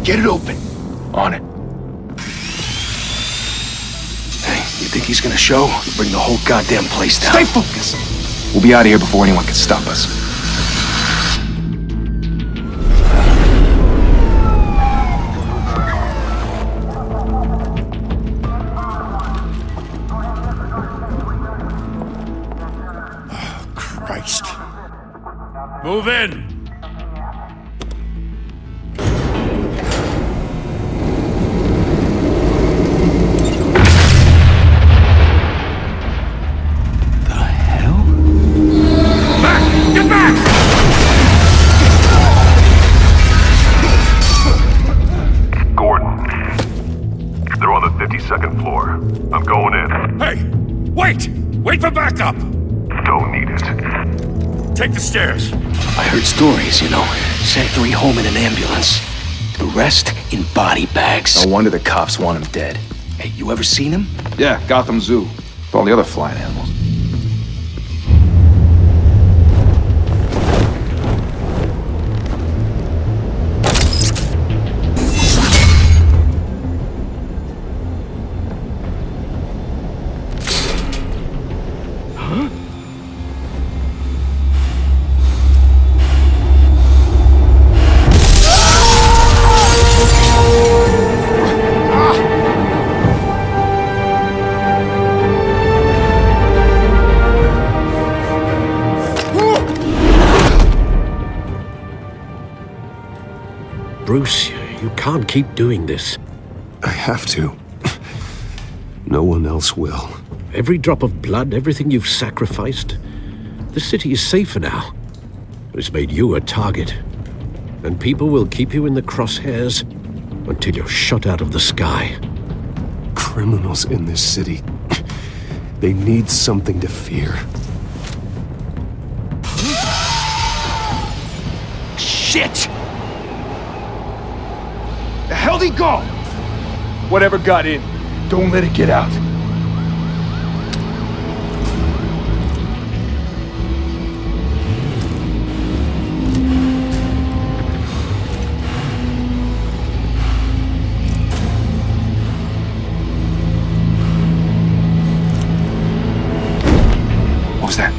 Get it open. On it. Hey, you think he's gonna show? He'll bring the whole goddamn place down. Stay focused! We'll be out of here before anyone can stop us. Oh, Christ. Move in! Second floor. I'm going in. Hey! Wait! Wait for backup! Don't need it. Take the stairs. I heard stories, you know. Sent 3 home in an ambulance. The rest in body bags. No wonder the cops want him dead. Hey, you ever seen him? Yeah, Gotham Zoo. With all the other flying animals. Bruce, you can't keep doing this. I have to. No one else will. Every drop of blood, everything you've sacrificed. The city is safer now. It's made you a target. And people will keep you in the crosshairs until you're shot out of the sky. Criminals in this city. They need something to fear. Shit! The hell'd he go? Whatever got in, Don't let it get out. what was that?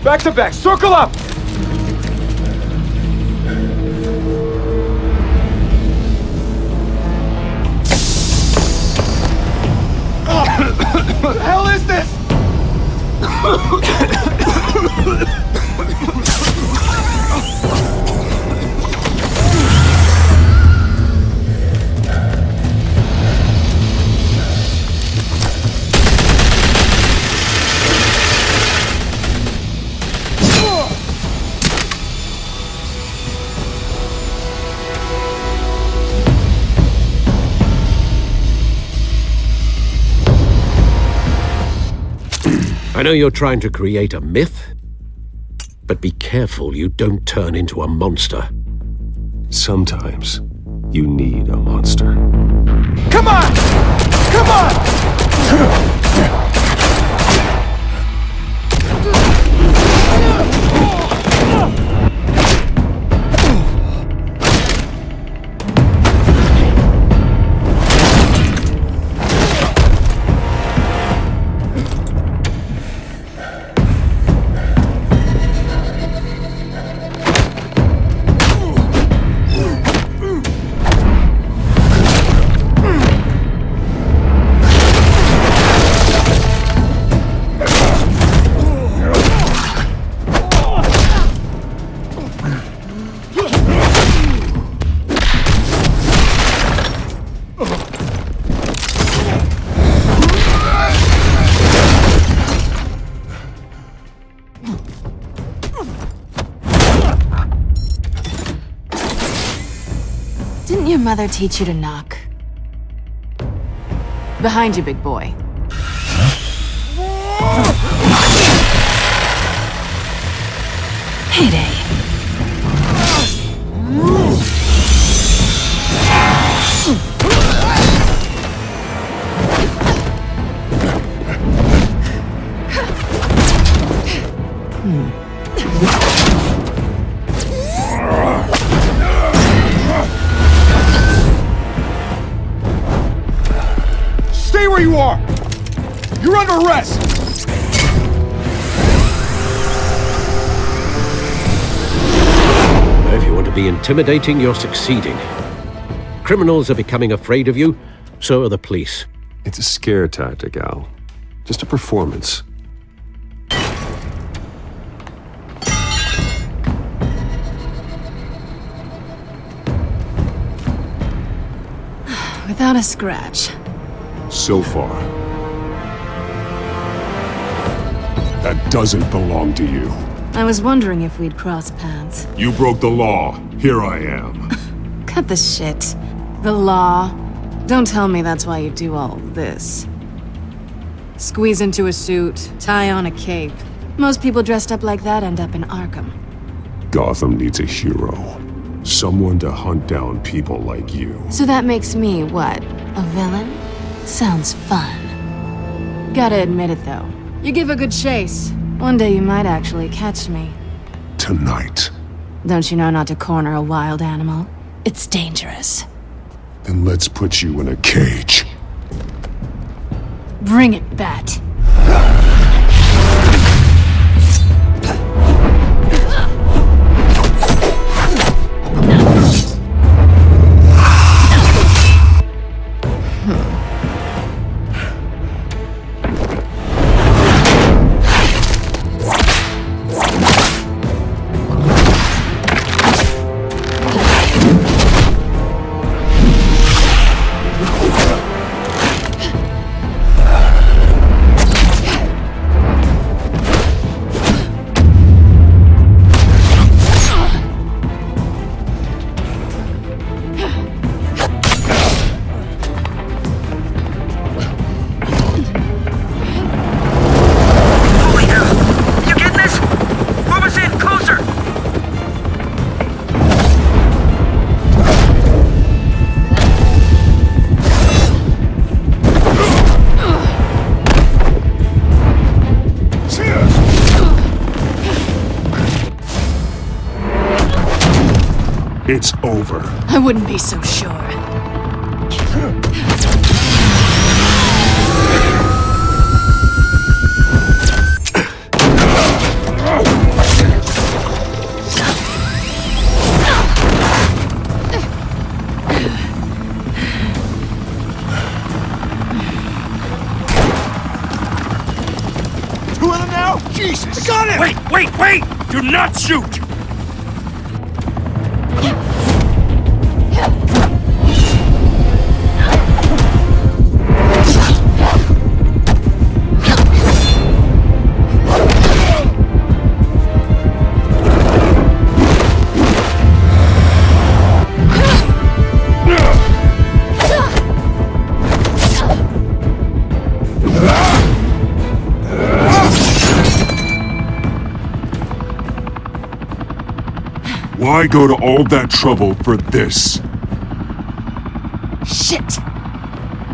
Back to back, circle up! What the hell is this? I know you're trying to create a myth, but be careful you don't turn into a monster. Sometimes you need a monster. Come on! Come on! Didn't your mother teach you to knock? Behind you, big boy. Heyday. Stay where you are! You're under arrest! If you want to be intimidating, you're succeeding. Criminals are becoming afraid of you, so are the police. It's a scare tactic, Al. Just a performance. Without a scratch. So far. That doesn't belong to you. I was wondering if we'd cross paths. You broke the law. Here I am. Cut the shit. The law. Don't tell me that's why you do all this. Squeeze into a suit, tie on a cape. Most people dressed up like that end up in Arkham. Gotham needs a hero. Someone to hunt down people like you. So that makes me, what, a villain? Sounds fun. Gotta admit it, though. You give a good chase. One day you might actually catch me. Tonight. Don't you know not to corner a wild animal? It's dangerous. Then let's put you in a cage. Bring it, Bat. It's over. I wouldn't be so sure. Two of them now? Jesus! I got him! Wait! Do not shoot! Why go to all that trouble for this? Shit!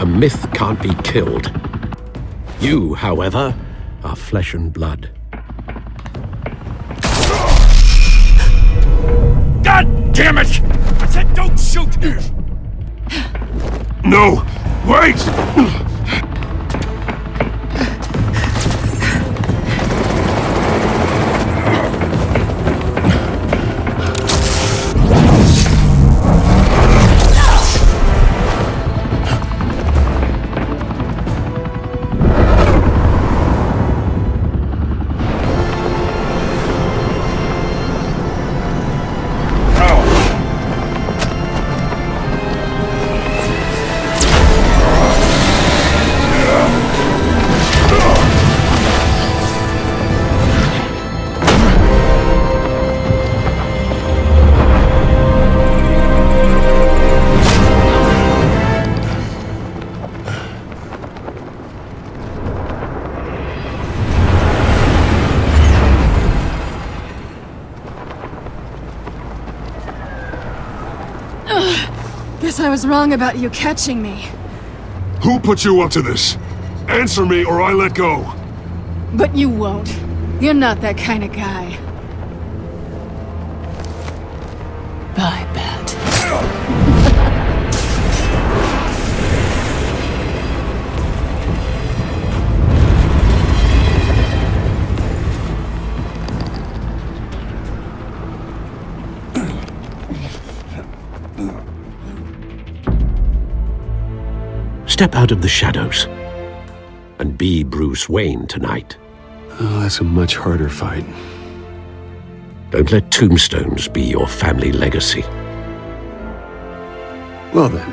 A myth can't be killed. You, however, are flesh and blood. God damn it! I said don't shoot! No! Wait! Guess I was wrong about you catching me. Who put you up to this? Answer me or I let go. But you won't. You're not that kind of guy. Bye, Bat. Step out of the shadows and be Bruce Wayne tonight. Oh, that's a much harder fight. Don't let tombstones be your family legacy. Well then.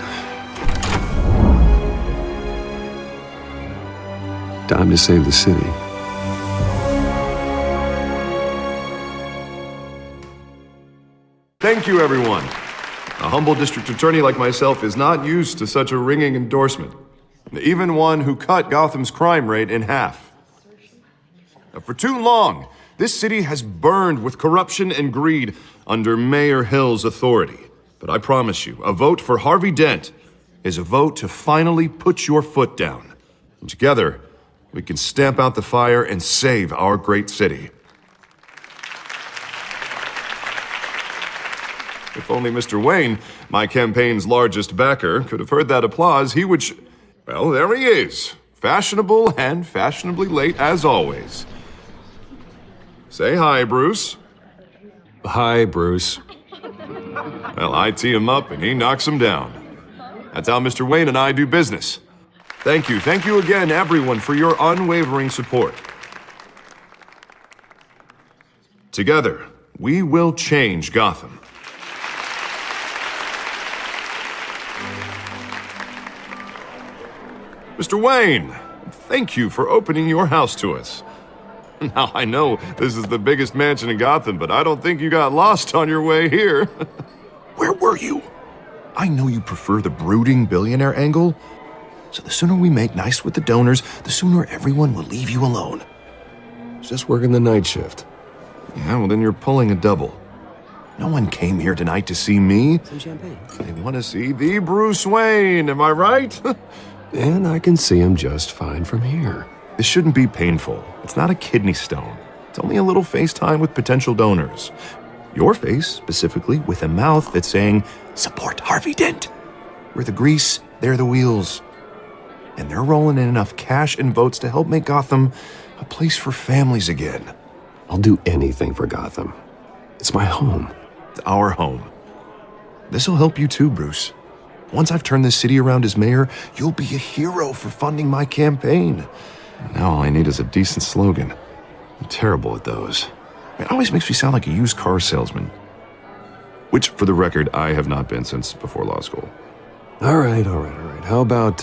Time to save the city. Thank you, everyone. A humble district attorney like myself is not used to such a ringing endorsement. Even one who cut Gotham's crime rate in half. For too long, this city has burned with corruption and greed under Mayor Hill's authority. But I promise you, a vote for Harvey Dent is a vote to finally put your foot down. And together, we can stamp out the fire and save our great city. If only Mr. Wayne, my campaign's largest backer, could have heard that applause, he would well, there he is. Fashionable and fashionably late as always. Say hi, Bruce. Hi, Bruce. Well, I tee him up and he knocks him down. That's how Mr. Wayne and I do business. Thank you again, everyone, for your unwavering support. Together, we will change Gotham. Mr. Wayne, thank you for opening your house to us. Now, I know this is the biggest mansion in Gotham, but I don't think you got lost on your way here. Where were you? I know you prefer the brooding billionaire angle, so the sooner we make nice with the donors, the sooner everyone will leave you alone. Just working the night shift. Yeah, well, then you're pulling a double. No one came here tonight to see me. Some champagne. They want to see the Bruce Wayne, am I right? And I can see him just fine from here. This shouldn't be painful. It's not a kidney stone. It's only a little FaceTime with potential donors. Your face, specifically, with a mouth that's saying, support Harvey Dent. We're the grease, they're the wheels. And they're rolling in enough cash and votes to help make Gotham a place for families again. I'll do anything for Gotham. It's my home. It's our home. This'll help you too, Bruce. Once I've turned this city around as mayor, you'll be a hero for funding my campaign. Now all I need is a decent slogan. I'm terrible at those. It always makes me sound like a used car salesman. Which, for the record, I have not been since before law school. All right. How about,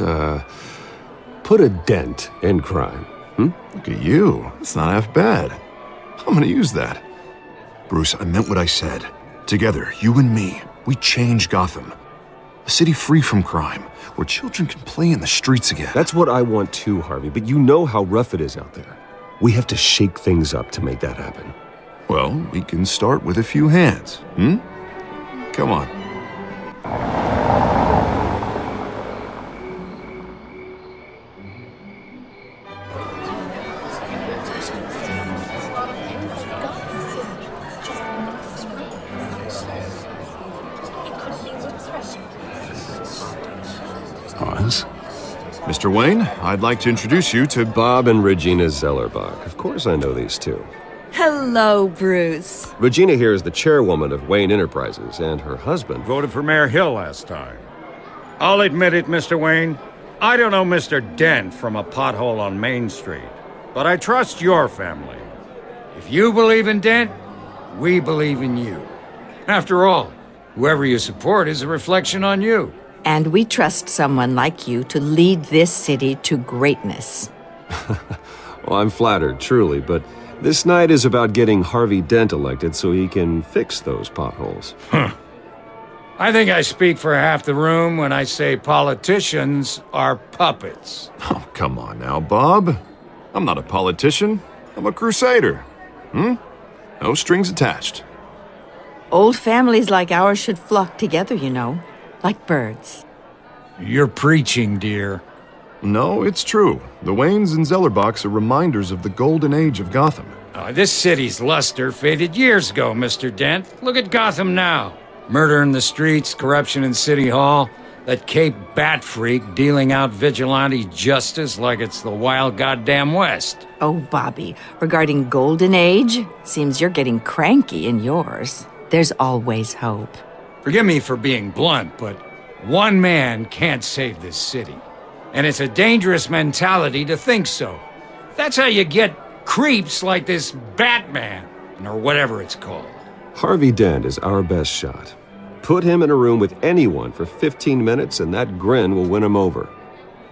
put a dent in crime? Look at you. That's not half bad. I'm gonna use that. Bruce, I meant what I said. Together, you and me, we change Gotham. A city free from crime, where children can play in the streets again. That's what I want too, Harvey, but you know how rough it is out there. We have to shake things up to make that happen. Well, we can start with a few hands, Come on. Oz? Mr. Wayne, I'd like to introduce you to Bob and Regina Zellerbach. Of course I know these two. Hello, Bruce. Regina here is the chairwoman of Wayne Enterprises, and her husband Voted for Mayor Hill last time. I'll admit it, Mr. Wayne. I don't know Mr. Dent from a pothole on Main Street, but I trust your family. If you believe in Dent, we believe in you. After all, whoever you support is a reflection on you. And we trust someone like you to lead this city to greatness. Well, I'm flattered, truly, but this night is about getting Harvey Dent elected so he can fix those potholes. I think I speak for half the room when I say politicians are puppets. Oh, come on now, Bob. I'm not a politician. I'm a crusader. No strings attached. Old families like ours should flock together, you know, like birds. You're preaching, dear. No, it's true. The Waynes and Zellerbachs are reminders of the golden age of Gotham. This city's luster faded years ago, Mr. Dent. Look at Gotham now. Murder in the streets, corruption in City Hall, that Cape Bat freak dealing out vigilante justice like it's the wild goddamn West. Oh, Bobby, regarding Golden Age, seems you're getting cranky in yours. There's always hope. Forgive me for being blunt, but one man can't save this city. And it's a dangerous mentality to think so. That's how you get creeps like this Batman, or whatever it's called. Harvey Dent is our best shot. Put him in a room with anyone for 15 minutes and that grin will win him over.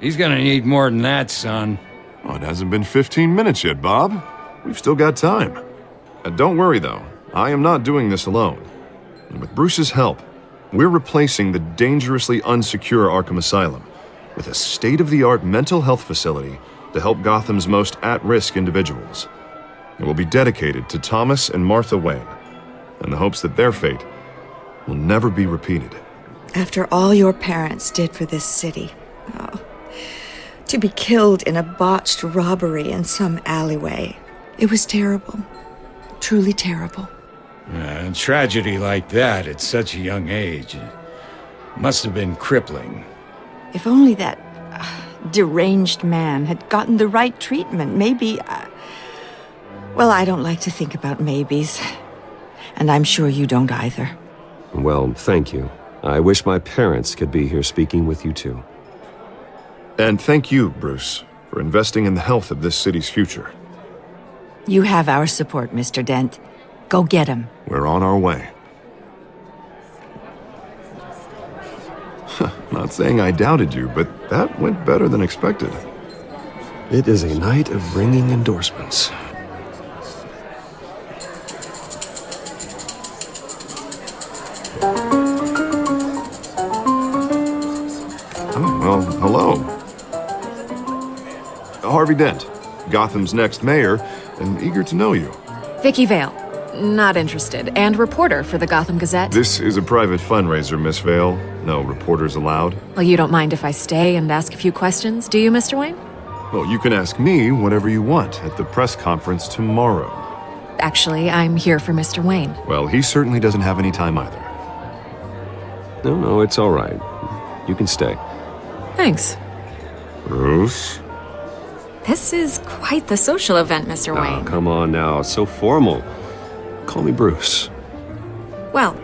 He's gonna need more than that, son. Oh, it hasn't been 15 minutes yet, Bob. We've still got time. Don't worry, though. I am not doing this alone. And with Bruce's help, we're replacing the dangerously unsecure Arkham Asylum with a state-of-the-art mental health facility to help Gotham's most at-risk individuals. It will be dedicated to Thomas and Martha Wayne, in the hopes that their fate will never be repeated. After all your parents did for this city, to be killed in a botched robbery in some alleyway, it was terrible. Truly terrible. A tragedy like that at such a young age must have been crippling. If only that deranged man had gotten the right treatment, maybe... well, I don't like to think about maybes. And I'm sure you don't either. Well, thank you. I wish my parents could be here speaking with you too. And thank you, Bruce, for investing in the health of this city's future. You have our support, Mr. Dent. Go get him. We're on our way. Not saying I doubted you, but that went better than expected. It is a night of ringing endorsements. Oh, well, hello. Harvey Dent, Gotham's next mayor, and eager to know you. Vicky Vale. Not interested. And reporter for the Gotham Gazette. This is a private fundraiser, Miss Vale. No reporters allowed. Well, you don't mind if I stay and ask a few questions, do you, Mr. Wayne? Well, you can ask me whatever you want at the press conference tomorrow. Actually, I'm here for Mr. Wayne. Well, he certainly doesn't have any time either. No, it's all right. You can stay. Thanks. Bruce? This is quite the social event, Mr. Oh, Wayne. come on now. It's so formal. Call me Bruce. Well,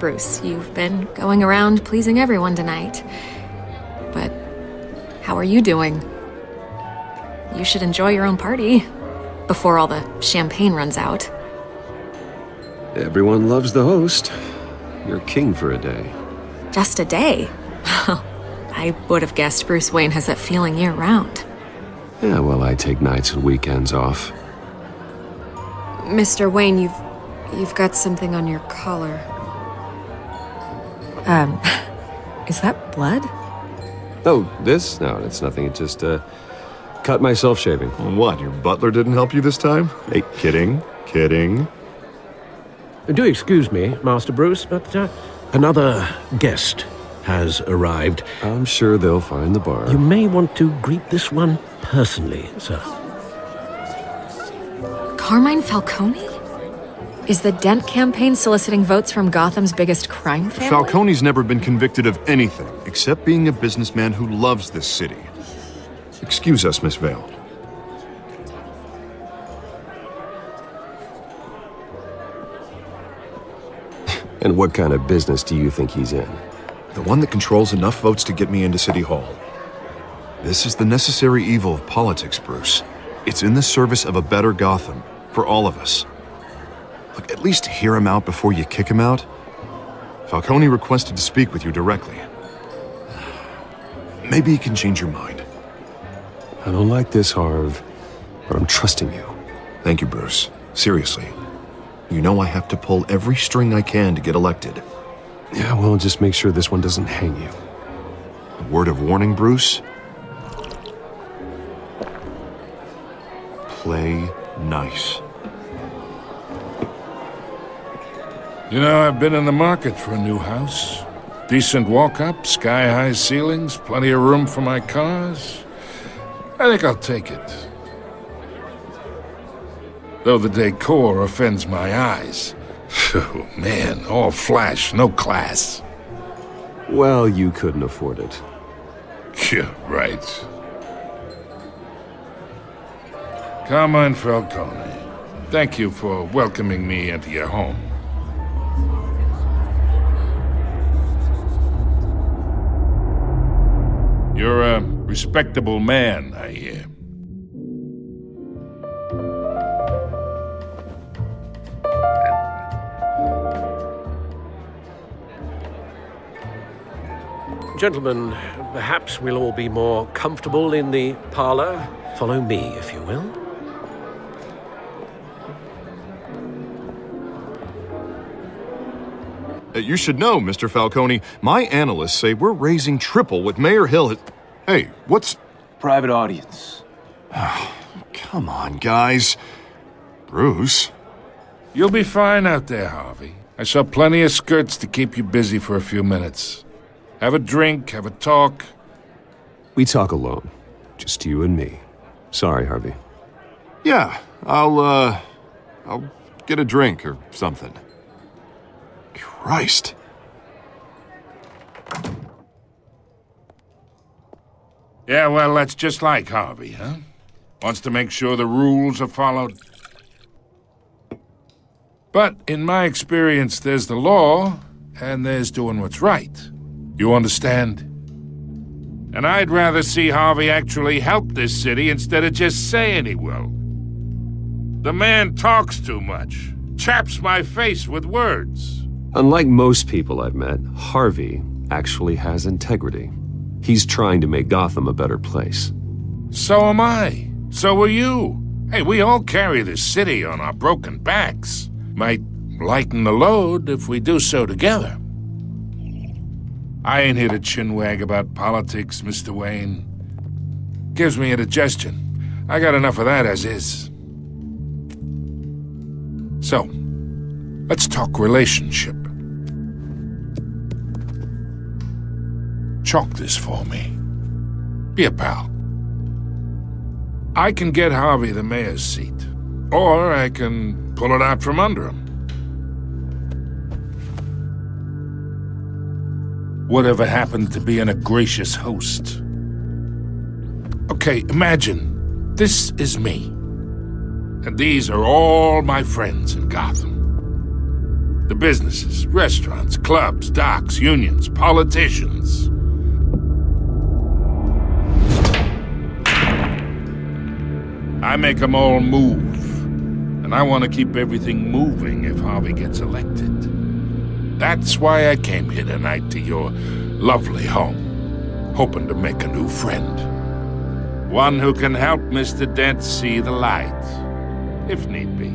Bruce, you've been going around pleasing everyone tonight. But how are you doing? You should enjoy your own party before all the champagne runs out. Everyone loves the host. You're king for a day. Just a day? I would have guessed Bruce Wayne has that feeling year-round. Yeah, well, I take nights and weekends off. Mr. Wayne, you've got something on your collar. Is that blood? Oh, this? No, it's nothing. It just, cut myself shaving. What, your butler didn't help you this time? Hey, kidding. Do excuse me, Master Bruce, but another guest has arrived. I'm sure they'll find the bar. You may want to greet this one personally, sir. Carmine Falcone? Is the Dent campaign soliciting votes from Gotham's biggest crime family? Falcone's never been convicted of anything except being a businessman who loves this city. Excuse us, Miss Vale. And what kind of business do you think he's in? The one that controls enough votes to get me into City Hall. This is the necessary evil of politics, Bruce. It's in the service of a better Gotham, for all of us. Look, at least hear him out before you kick him out. Falcone requested to speak with you directly. Maybe he can change your mind. I don't like this, Harv, but I'm trusting you. Thank you, Bruce. Seriously. You know I have to pull every string I can to get elected. Yeah, well, just make sure this one doesn't hang you. A word of warning, Bruce? Play nice. You know, I've been in the market for a new house. Decent walk-up, sky-high ceilings, plenty of room for my cars. I think I'll take it. Though the decor offends my eyes. Oh, man, all flash, no class. Well, you couldn't afford it. Yeah, right. Carmine Falcone, thank you for welcoming me into your home. You're a respectable man, I hear. Gentlemen, perhaps we'll all be more comfortable in the parlor. Follow me, if you will. You should know, Mr. Falcone, my analysts say we're raising triple what Mayor Hill has... Hey, what's... Private audience. Come on, guys. Bruce? You'll be fine out there, Harvey. I saw plenty of skirts to keep you busy for a few minutes. Have a drink, have a talk. We talk alone. Just you and me. Sorry, Harvey. Yeah, I'll get a drink or something. Christ. Yeah, well, that's just like Harvey, huh? Wants to make sure the rules are followed. But in my experience, there's the law, and there's doing what's right. You understand? And I'd rather see Harvey actually help this city instead of just saying he will. The man talks too much, chaps my face with words. Unlike most people I've met, Harvey actually has integrity. He's trying to make Gotham a better place. So am I. So are you. Hey, we all carry this city on our broken backs. Might lighten the load if we do so together. I ain't here to chinwag about politics, Mr. Wayne. Gives me indigestion. I got enough of that as is. So, let's talk relationship. Chalk this for me. Be a pal. I can get Harvey the mayor's seat, or I can pull it out from under him. Whatever happened to being a gracious host? Okay, imagine this is me. And these are all my friends in Gotham. The businesses, restaurants, clubs, docks, unions, politicians. I make them all move. And I want to keep everything moving if Harvey gets elected. That's why I came here tonight to your lovely home, hoping to make a new friend. One who can help Mr. Dent see the light, if need be.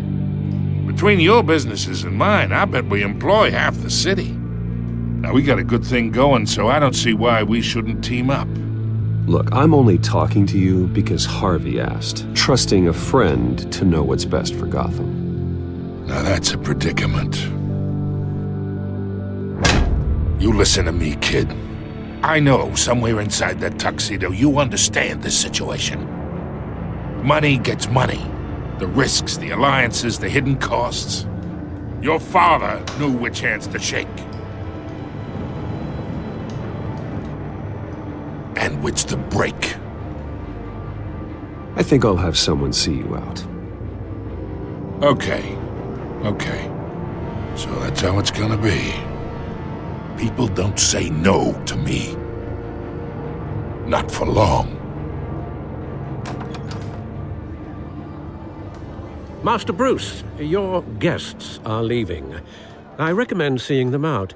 Between your businesses and mine, I bet we employ half the city. Now, we got a good thing going, so I don't see why we shouldn't team up. Look, I'm only talking to you because Harvey asked, trusting a friend to know what's best for Gotham. Now that's a predicament. You listen to me, kid. I know somewhere inside that tuxedo you understand this situation. Money gets money. The risks, the alliances, the hidden costs. Your father knew which hands to shake. And which to break. I think I'll have someone see you out. Okay. So that's how it's gonna be. People don't say no to me. Not for long. Master Bruce, your guests are leaving. I recommend seeing them out.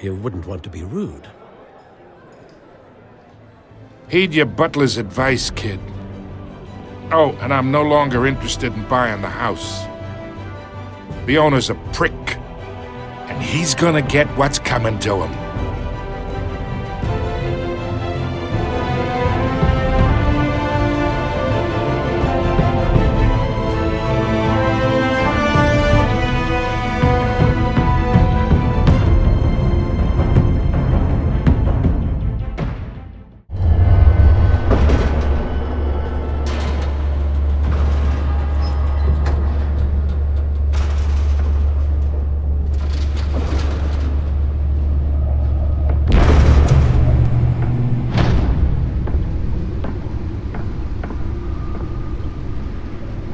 You wouldn't want to be rude. Heed your butler's advice, kid. Oh, and I'm no longer interested in buying the house. The owner's a prick, and he's gonna get what's coming to him.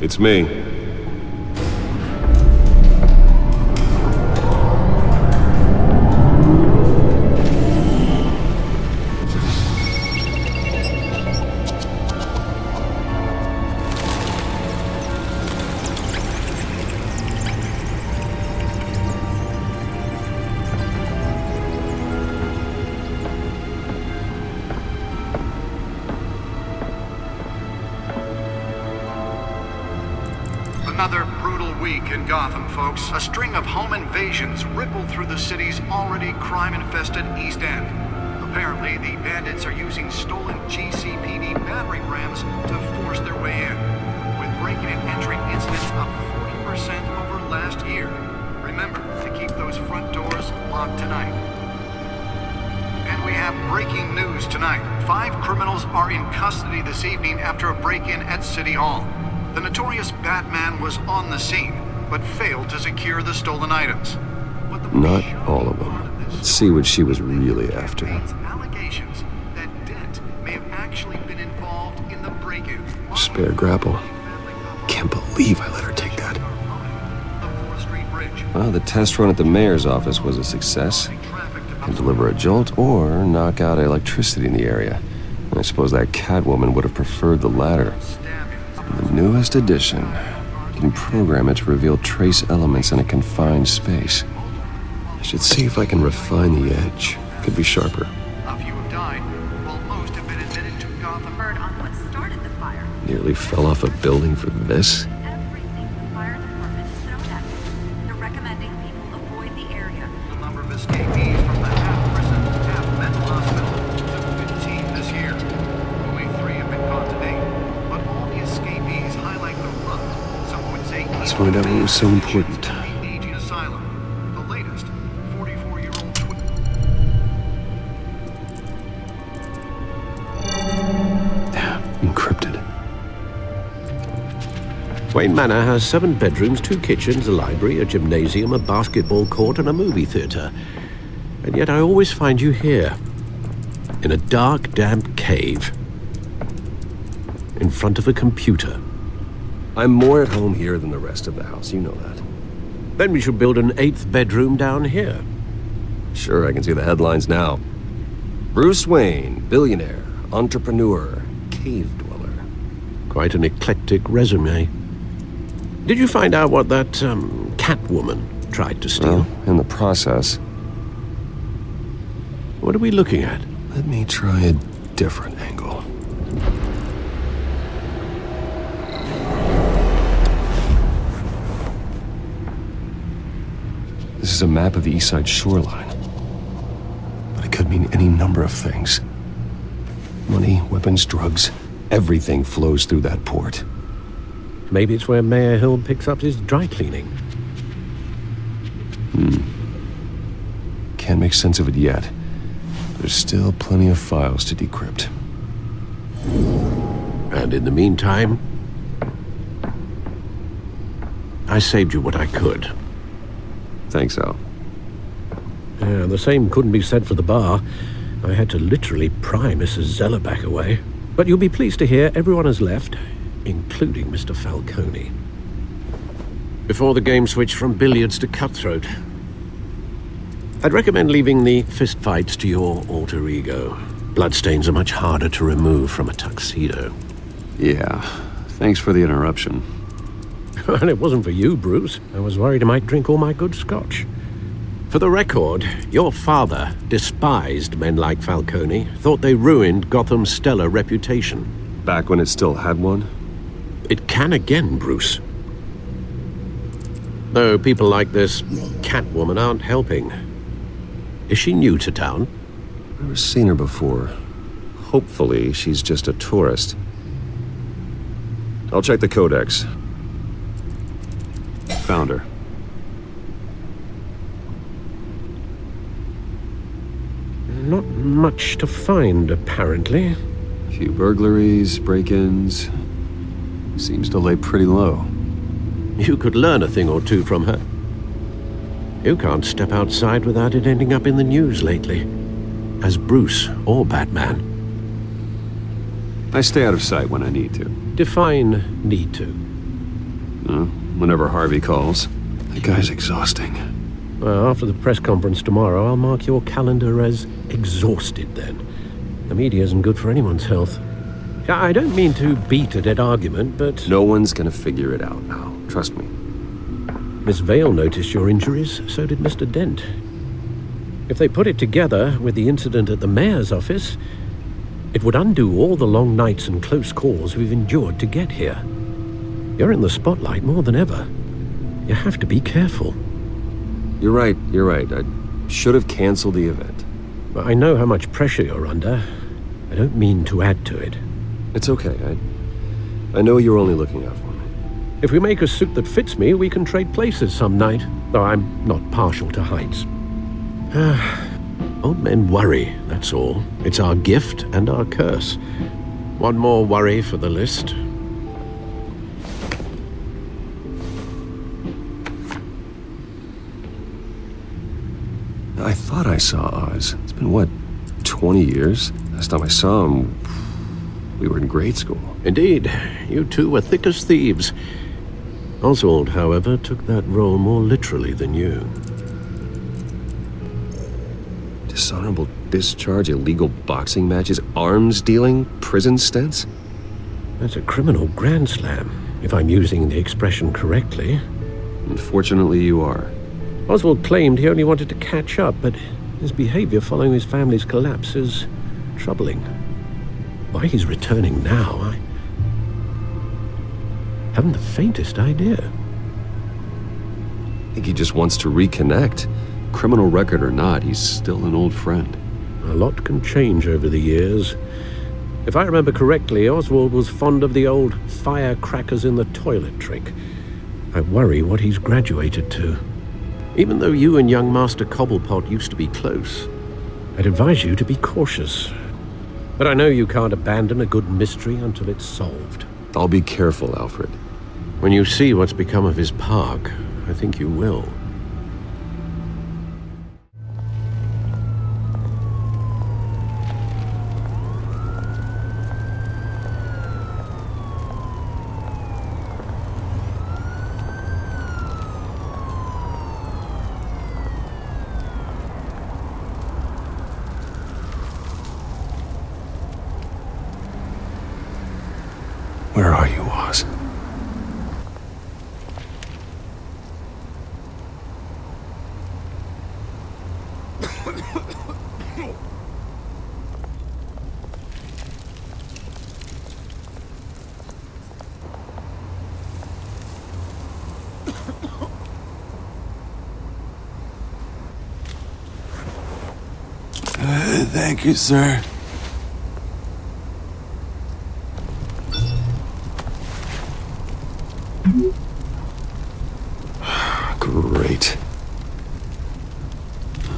It's me. Another brutal week in Gotham, folks. A string of home invasions rippled through the city's already crime-infested East End. Apparently, the bandits are using stolen GCPD battering rams to force their way in, with breaking and entering incidents up 40% over last year. Remember to keep those front doors locked tonight. And we have breaking news tonight. 5 criminals are in custody this evening after a break-in at City Hall. The notorious Batman was on the scene, but failed to secure the stolen items. Not all of them. Let's see what she was really after. Allegations that Dent may have actually been involved in the break-in. Spare grapple. Can't believe I let her take that. Well, the test run at the mayor's office was a success. Can deliver a jolt or knock out electricity in the area. I suppose that Catwoman would have preferred the latter. The newest addition. You can program it to reveal trace elements in a confined space. I should see if I can refine the edge. Could be sharper. A few have died, while most have been admitted to Gotham. Heard on what started the fire. Nearly fell off a building for this? Everything the fire department is thrown at me. They're recommending people avoid the area. The number of escapees from the half-prison, half-mental hospital to 15 this year. Only 3 have been caught to date. But all the escapees highlight the rut. Some would say Let's find out what was so important. the aging asylum. The latest, 44-year-old Encrypted. Wayne Manor has 7 bedrooms, 2 kitchens, a library, a gymnasium, a basketball court, and a movie theater. And yet I always find you here, in a dark, damp cave, in front of a computer. I'm more at home here than the rest of the house, you know that. Then we should build an 8th bedroom down here. Sure, I can see the headlines now. Bruce Wayne, billionaire, entrepreneur, cave dweller. Quite an eclectic resume. Did you find out what that, Catwoman tried to steal? Well, in the process. What are we looking at? Let me try a different angle. This is a map of the East Side shoreline. But it could mean any number of things. Money, weapons, drugs, everything flows through that port. Maybe it's where Mayor Hill picks up his dry cleaning. Can't make sense of it yet. There's still plenty of files to decrypt. And in the meantime, I saved you what I could. Thanks, Al. Yeah, the same couldn't be said for the bar. I had to literally pry Mrs. Zellerback away. But you'll be pleased to hear everyone has left, including Mr. Falcone. Before the game switched from billiards to cutthroat. I'd recommend leaving the fistfights to your alter ego. Bloodstains are much harder to remove from a tuxedo. Yeah, thanks for the interruption. And it wasn't for you, Bruce. I was worried I might drink all my good scotch. For the record, your father despised men like Falcone, thought they ruined Gotham's stellar reputation. Back when it still had one? It can again, Bruce. Though people like this Catwoman aren't helping. Is she new to town? Never seen her before. Hopefully, she's just a tourist. I'll check the codex. Found her. Not much to find, apparently. Few burglaries, break-ins. Seems to lay pretty low. You could learn a thing or two from her. You can't step outside without it ending up in the news lately. As Bruce or Batman. I stay out of sight when I need to. Define need to. Whenever Harvey calls. That guy's exhausting. Well, after the press conference tomorrow, I'll mark your calendar as exhausted then. The media isn't good for anyone's health. I don't mean to beat a dead argument, but... No one's gonna figure it out now. Trust me. Miss Vale noticed your injuries, so did Mr. Dent. If they put it together with the incident at the mayor's office, it would undo all the long nights and close calls we've endured to get here. You're in the spotlight more than ever. You have to be careful. You're right. I should have canceled the event. I know how much pressure you're under. I don't mean to add to it. It's okay. I know you're only looking out for me. If we make a suit that fits me, we can trade places some night. Though I'm not partial to heights. Old men worry, that's all. It's our gift and our curse. One more worry for the list. I thought I saw Oz. It's been, what, 20 years? Last time I saw him, we were in grade school. Indeed. You two were thick as thieves. Oswald, however, took that role more literally than you. Dishonorable discharge, illegal boxing matches, arms dealing, prison stints? That's a criminal grand slam, if I'm using the expression correctly. Unfortunately, you are. Oswald claimed he only wanted to catch up, but his behavior following his family's collapse is troubling. Why he's returning now, I haven't the faintest idea. I think he just wants to reconnect. Criminal record or not, he's still an old friend. A lot can change over the years. If I remember correctly, Oswald was fond of the old firecrackers in the toilet trick. I worry what he's graduated to. Even though you and young Master Cobblepot used to be close, I'd advise you to be cautious. But I know you can't abandon a good mystery until it's solved. I'll be careful, Alfred. When you see what's become of his park, I think you will. Where are you, Oz? Thank you, sir. Great.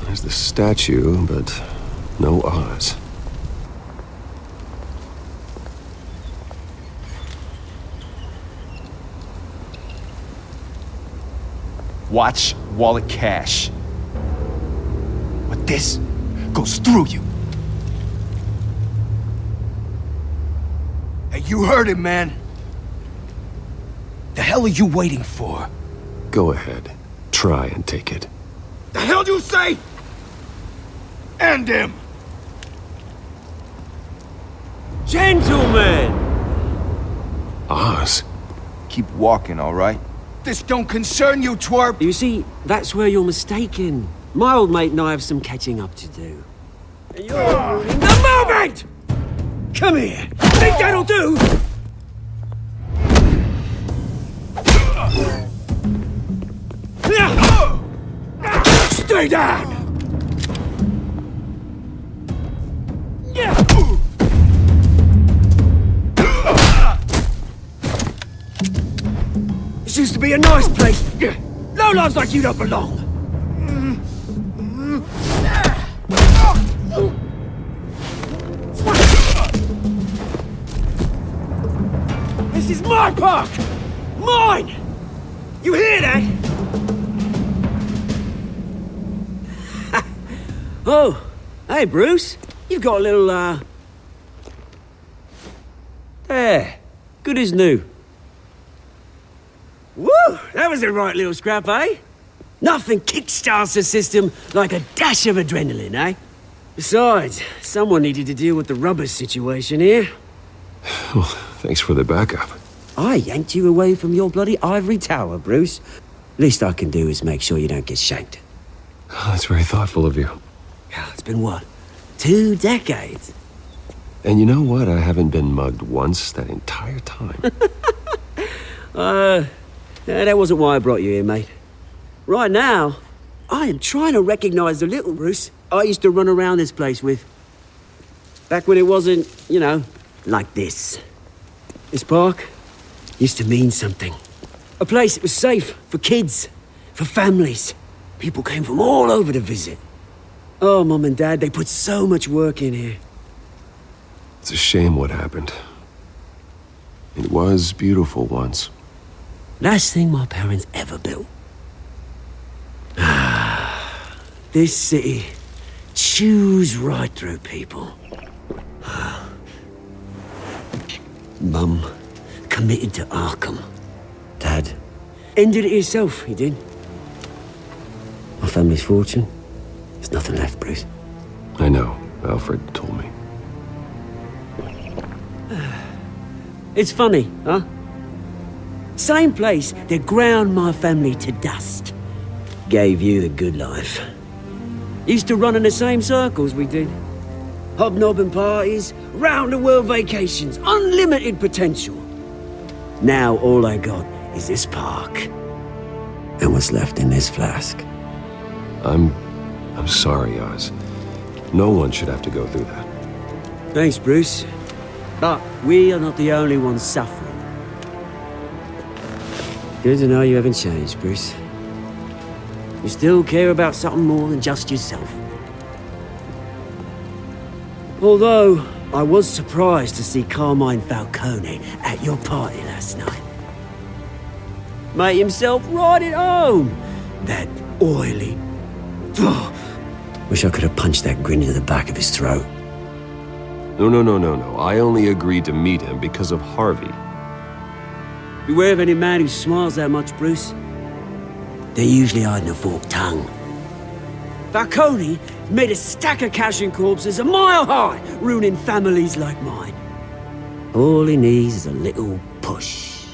There's the statue, but no Oz. Watch wallet cash. But this goes through you. Hey, you heard him, man. The hell are you waiting for? Go ahead. Try and take it. The hell do you say? End him! Gentlemen! Oz? Keep walking, all right? This don't concern you, twerp! You see, that's where you're mistaken. My old mate and I have some catching up to do. And you're ruining the moment! Come here! Think that'll do? Stay down! This used to be a nice place. Lowlifes like you don't belong. This is my park! Mine! You hear that? Oh, hey Bruce. You've got a little, There. Good as new. Woo! That was a right little scrap, eh? Nothing kickstarts the system like a dash of adrenaline, eh? Besides, someone needed to deal with the rubber situation here. Well, thanks for the backup. I yanked you away from your bloody ivory tower, Bruce. Least I can do is make sure you don't get shanked. Oh, that's very thoughtful of you. It's been what? 2 decades? And you know what? I haven't been mugged once that entire time. That wasn't why I brought you here, mate. Right now, I am trying to recognize the little Bruce I used to run around this place with. Back when it wasn't, you know, like this. This park used to mean something. A place that was safe for kids, for families. People came from all over to visit. Oh, Mum and Dad, they put so much work in here. It's a shame what happened. It was beautiful once. Last thing my parents ever built. This city chews right through people. Mum committed to Arkham. Dad ended it himself, he did. My family's fortune, there's nothing left, Bruce. I know. Alfred told me. It's funny, huh? Same place that ground my family to dust. Gave you the good life. Used to run in the same circles we did. Hobnobbing parties, round-the-world vacations, unlimited potential. Now all I got is this park. And what's left in this flask. I'm sorry, Oz. No one should have to go through that. Thanks, Bruce. But we are not the only ones suffering. Good to know you haven't changed, Bruce. You still care about something more than just yourself. Although, I was surprised to see Carmine Falcone at your party last night. Made himself right at home. That oily... Wish I could have punched that grin into the back of his throat. No. I only agreed to meet him because of Harvey. Beware of any man who smiles that much, Bruce. They're usually hiding a forked tongue. Falcone made a stack of cash and corpses a mile high, ruining families like mine. All he needs is a little push.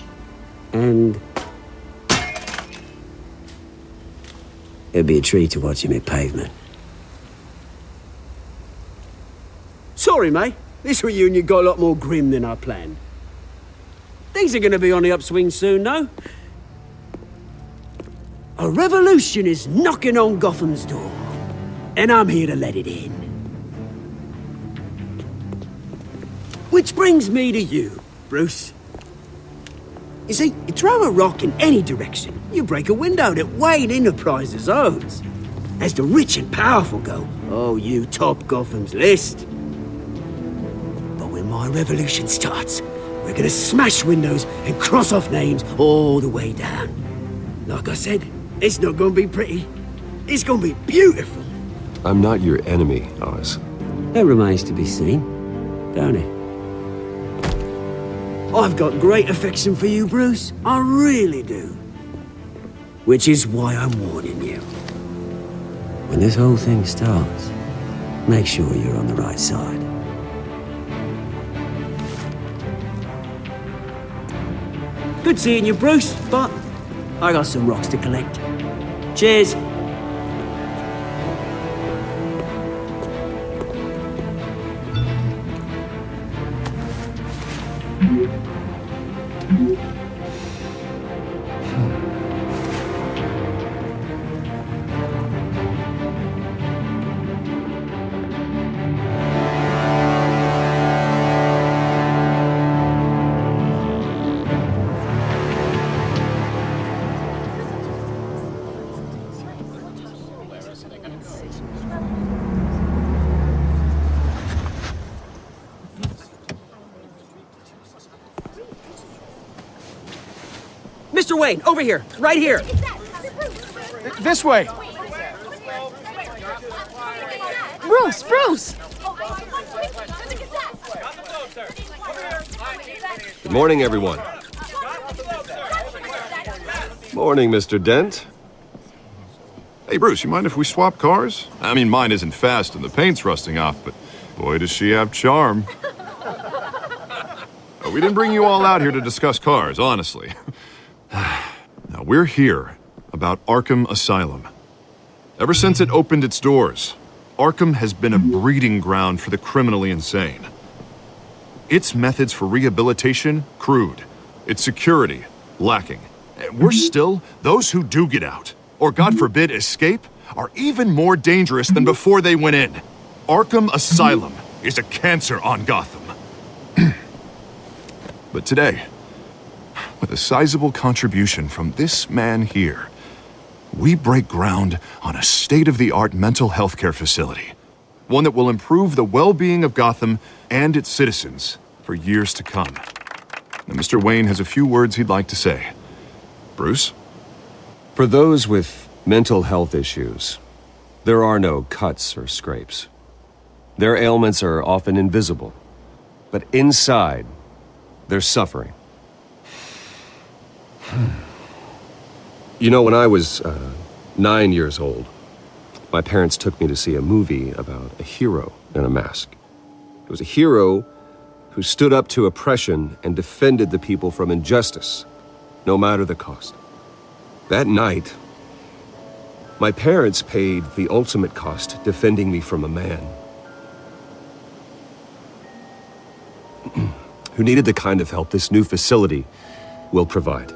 And... it'd be a treat to watch him hit pavement. Sorry, mate. This reunion got a lot more grim than I planned. Things are gonna be on the upswing soon, though. A revolution is knocking on Gotham's door. And I'm here to let it in. Which brings me to you, Bruce. You see, you throw a rock in any direction, you break a window that Wayne Enterprises owns. As the rich and powerful go, oh, you top Gotham's list. But when my revolution starts, we're gonna smash windows and cross off names all the way down. Like I said, it's not gonna be pretty. It's gonna be beautiful. I'm not your enemy, Oz. That remains to be seen, don't it? I've got great affection for you, Bruce. I really do. Which is why I'm warning you. When this whole thing starts, make sure you're on the right side. Good seeing you, Bruce, but I got some rocks to collect. Cheers. Mr. Wayne, over here, right here. This way. Bruce! Good morning, everyone. Morning, Mr. Dent. Hey, Bruce, you mind if we swap cars? I mean, mine isn't fast and the paint's rusting off, but boy, does she have charm. We didn't bring you all out here to discuss cars, honestly. Now, we're here about Arkham Asylum. Ever since it opened its doors, Arkham has been a breeding ground for the criminally insane. Its methods for rehabilitation, crude. Its security, lacking. And worse still, those who do get out, or God forbid, escape, are even more dangerous than before they went in. Arkham Asylum is a cancer on Gotham. But today, with a sizable contribution from this man here, we break ground on a state-of-the-art mental health care facility. One that will improve the well-being of Gotham and its citizens for years to come. Now, Mr. Wayne has a few words he'd like to say. Bruce? For those with mental health issues, there are no cuts or scrapes. Their ailments are often invisible, but inside, they're suffering. You know, when I was 9 years old, my parents took me to see a movie about a hero in a mask. It was a hero who stood up to oppression and defended the people from injustice, no matter the cost. That night, my parents paid the ultimate cost defending me from a man who needed the kind of help this new facility will provide.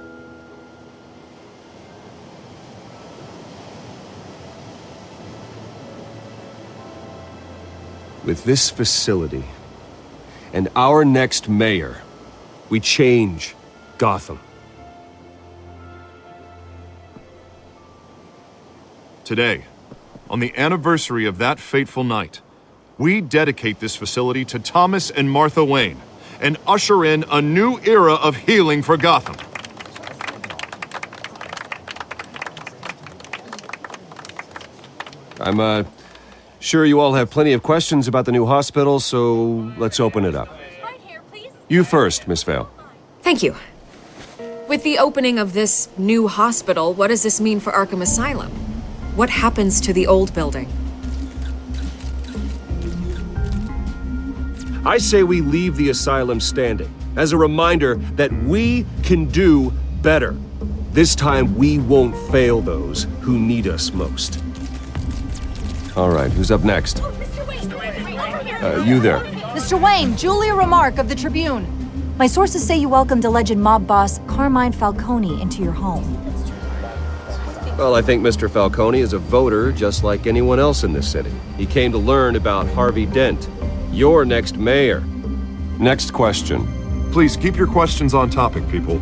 With this facility and our next mayor, we change Gotham. Today, on the anniversary of that fateful night, we dedicate this facility to Thomas and Martha Wayne and usher in a new era of healing for Gotham. I'm sure you all have plenty of questions about the new hospital, so let's open it up. You first, Miss Vale. Thank you. With the opening of this new hospital, what does this mean for Arkham Asylum? What happens to the old building? I say we leave the asylum standing as a reminder that we can do better. This time we won't fail those who need us most. All right, who's up next? You there. Mr. Wayne, Julia Remark of the Tribune. My sources say you welcomed alleged mob boss Carmine Falcone into your home. Well, I think Mr. Falcone is a voter just like anyone else in this city. He came to learn about Harvey Dent, your next mayor. Next question. Please keep your questions on topic, people.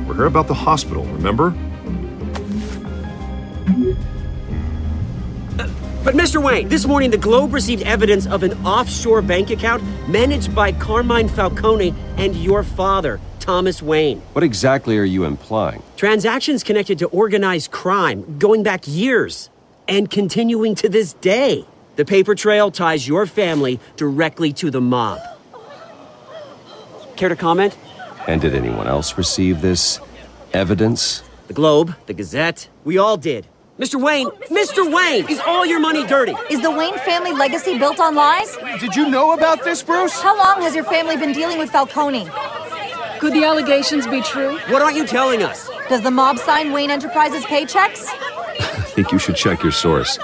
We're here about the hospital, remember? But Mr. Wayne, this morning the Globe received evidence of an offshore bank account managed by Carmine Falcone and your father, Thomas Wayne. What exactly are you implying? Transactions connected to organized crime going back years and continuing to this day. The paper trail ties your family directly to the mob. Care to comment? And did anyone else receive this evidence? The Globe, the Gazette, we all did. Mr. Wayne, Mr. Wayne, is all your money dirty? Is the Wayne family legacy built on lies? Did you know about this, Bruce? How long has your family been dealing with Falcone? Could the allegations be true? What aren't you telling us? Does the mob sign Wayne Enterprises paychecks? I think you should check your source.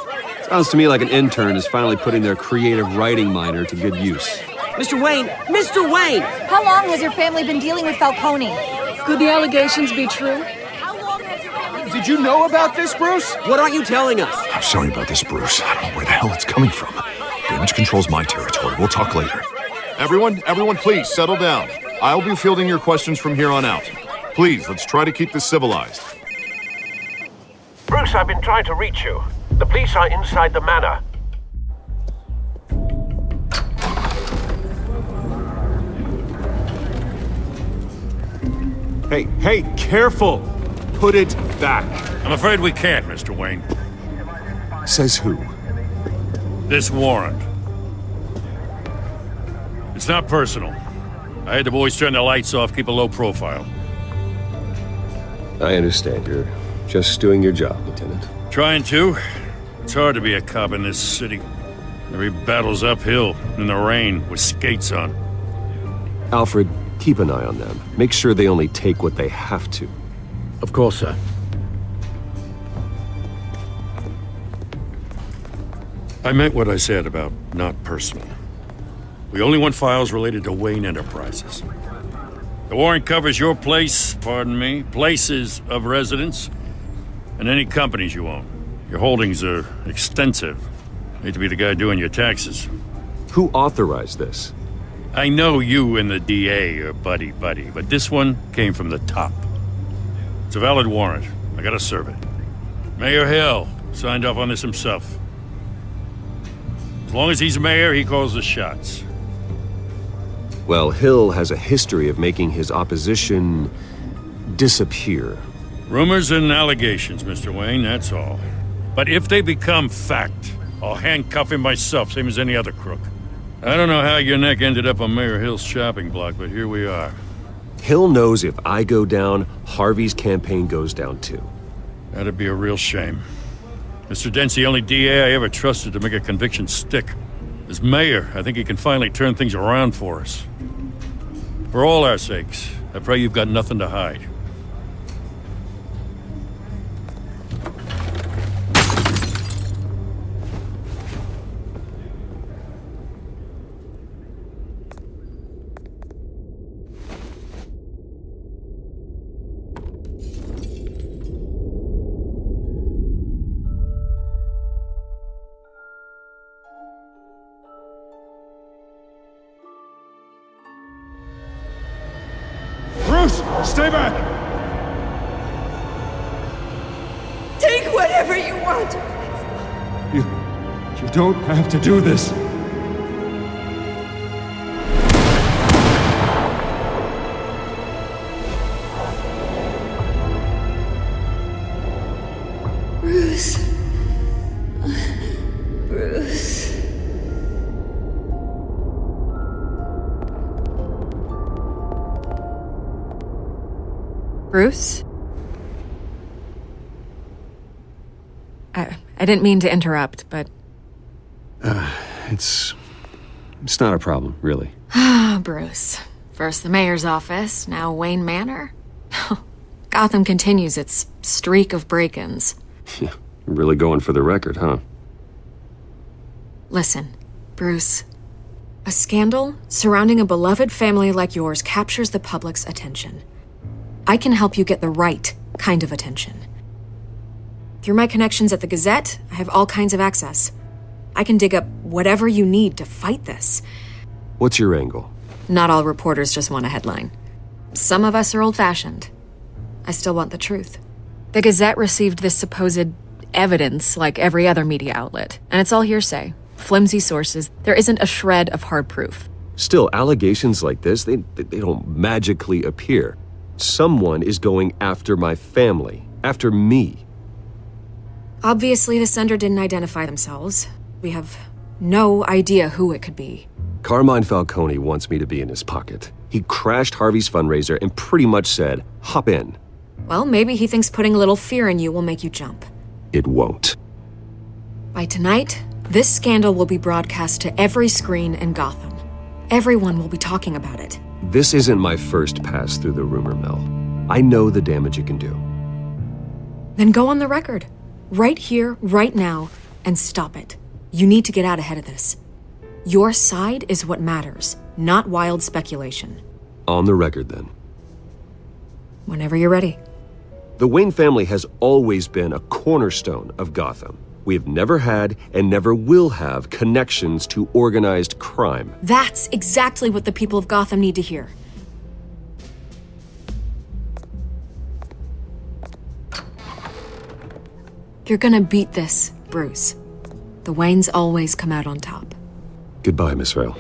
Sounds to me like an intern is finally putting their creative writing minor to good use. Mr. Wayne! Mr. Wayne! How long has your family been dealing with Falcone? Could the allegations be true? Did you know about this, Bruce? What aren't you telling us? I'm sorry about this, Bruce. I don't know where the hell it's coming from. Damage control's my territory. We'll talk later. Everyone, please settle down. I'll be fielding your questions from here on out. Please, let's try to keep this civilized. Bruce, I've been trying to reach you. The police are inside the manor. Hey, careful! Put it back. I'm afraid we can't, Mr. Wayne. Says who? This warrant. It's not personal. I had the boys turn the lights off, keep a low profile. I understand. You're just doing your job, Lieutenant. Trying to. It's hard to be a cop in this city. Every battle's uphill, in the rain, with skates on. Alfred, keep an eye on them. Make sure they only take what they have to. Of course, sir. I meant what I said about not personal. We only want files related to Wayne Enterprises. The warrant covers your place, pardon me, places of residence, and any companies you own. Your holdings are extensive. Hate to be the guy doing your taxes. Who authorized this? I know you and the DA are buddy-buddy, but this one came from the top. It's a valid warrant. I gotta serve it. Mayor Hill signed off on this himself. As long as he's mayor, he calls the shots. Well, Hill has a history of making his opposition disappear. Rumors and allegations, Mr. Wayne, that's all. But if they become fact, I'll handcuff him myself, same as any other crook. I don't know how your neck ended up on Mayor Hill's shopping block, but here we are. Hill knows if I go down, Harvey's campaign goes down too. That'd be a real shame. Mr. Dent's the only DA I ever trusted to make a conviction stick. As mayor, I think he can finally turn things around for us. For all our sakes, I pray you've got nothing to hide. Stay back! Take whatever you want. You don't have to do this. Bruce. Bruce. Bruce? I didn't mean to interrupt, but... It's not a problem, really. Ah, Bruce. First the mayor's office, now Wayne Manor. Gotham continues its streak of break-ins. Yeah, really going for the record, huh? Listen, Bruce. A scandal surrounding a beloved family like yours captures the public's attention. I can help you get the right kind of attention. Through my connections at the Gazette, I have all kinds of access. I can dig up whatever you need to fight this. What's your angle? Not all reporters just want a headline. Some of us are old-fashioned. I still want the truth. The Gazette received this supposed evidence like every other media outlet, and it's all hearsay. Flimsy sources. There isn't a shred of hard proof. Still, allegations like this, they don't magically appear. Someone is going after my family, after me. Obviously, the sender didn't identify themselves. We have no idea who it could be. Carmine Falcone wants me to be in his pocket. He crashed Harvey's fundraiser and pretty much said, hop in. Well, maybe he thinks putting a little fear in you will make you jump. It won't. By tonight, this scandal will be broadcast to every screen in Gotham. Everyone will be talking about it. This isn't my first pass through the rumor mill. I know the damage it can do. Then go on the record. Right here, right now, and stop it. You need to get out ahead of this. Your side is what matters, not wild speculation. On the record, then. Whenever you're ready. The Wayne family has always been a cornerstone of Gotham. We have never had and never will have connections to organized crime. That's exactly what the people of Gotham need to hear. You're gonna beat this, Bruce. The Waynes always come out on top. Goodbye, Miss Vale.